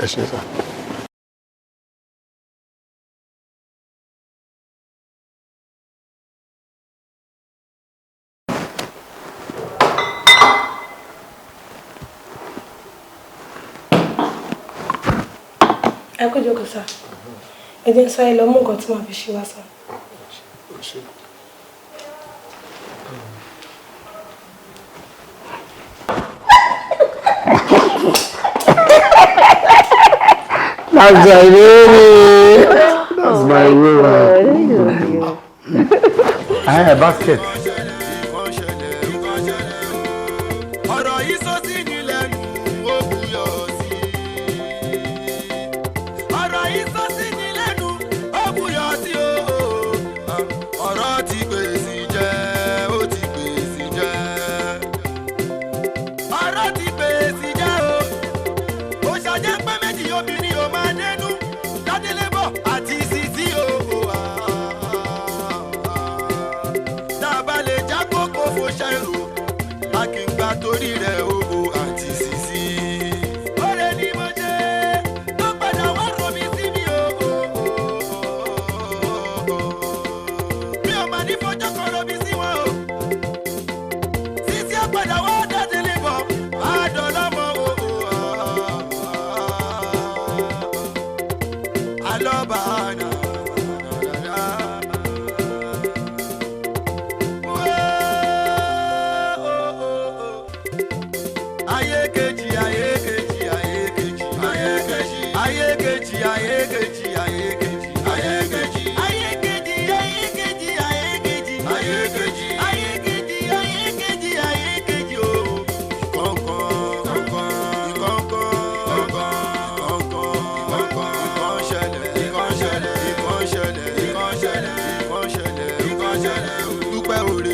[SPEAKER 6] Ẹ ṣe sà.
[SPEAKER 12] Ẹ kú jókòó sá. Ẹ jẹ́ ń sáré lọ mú nǹkan tí màá fi ṣe wá sá.
[SPEAKER 3] That's my baby. That's my baby. I have a basket.
[SPEAKER 1] Dúpẹ́ oore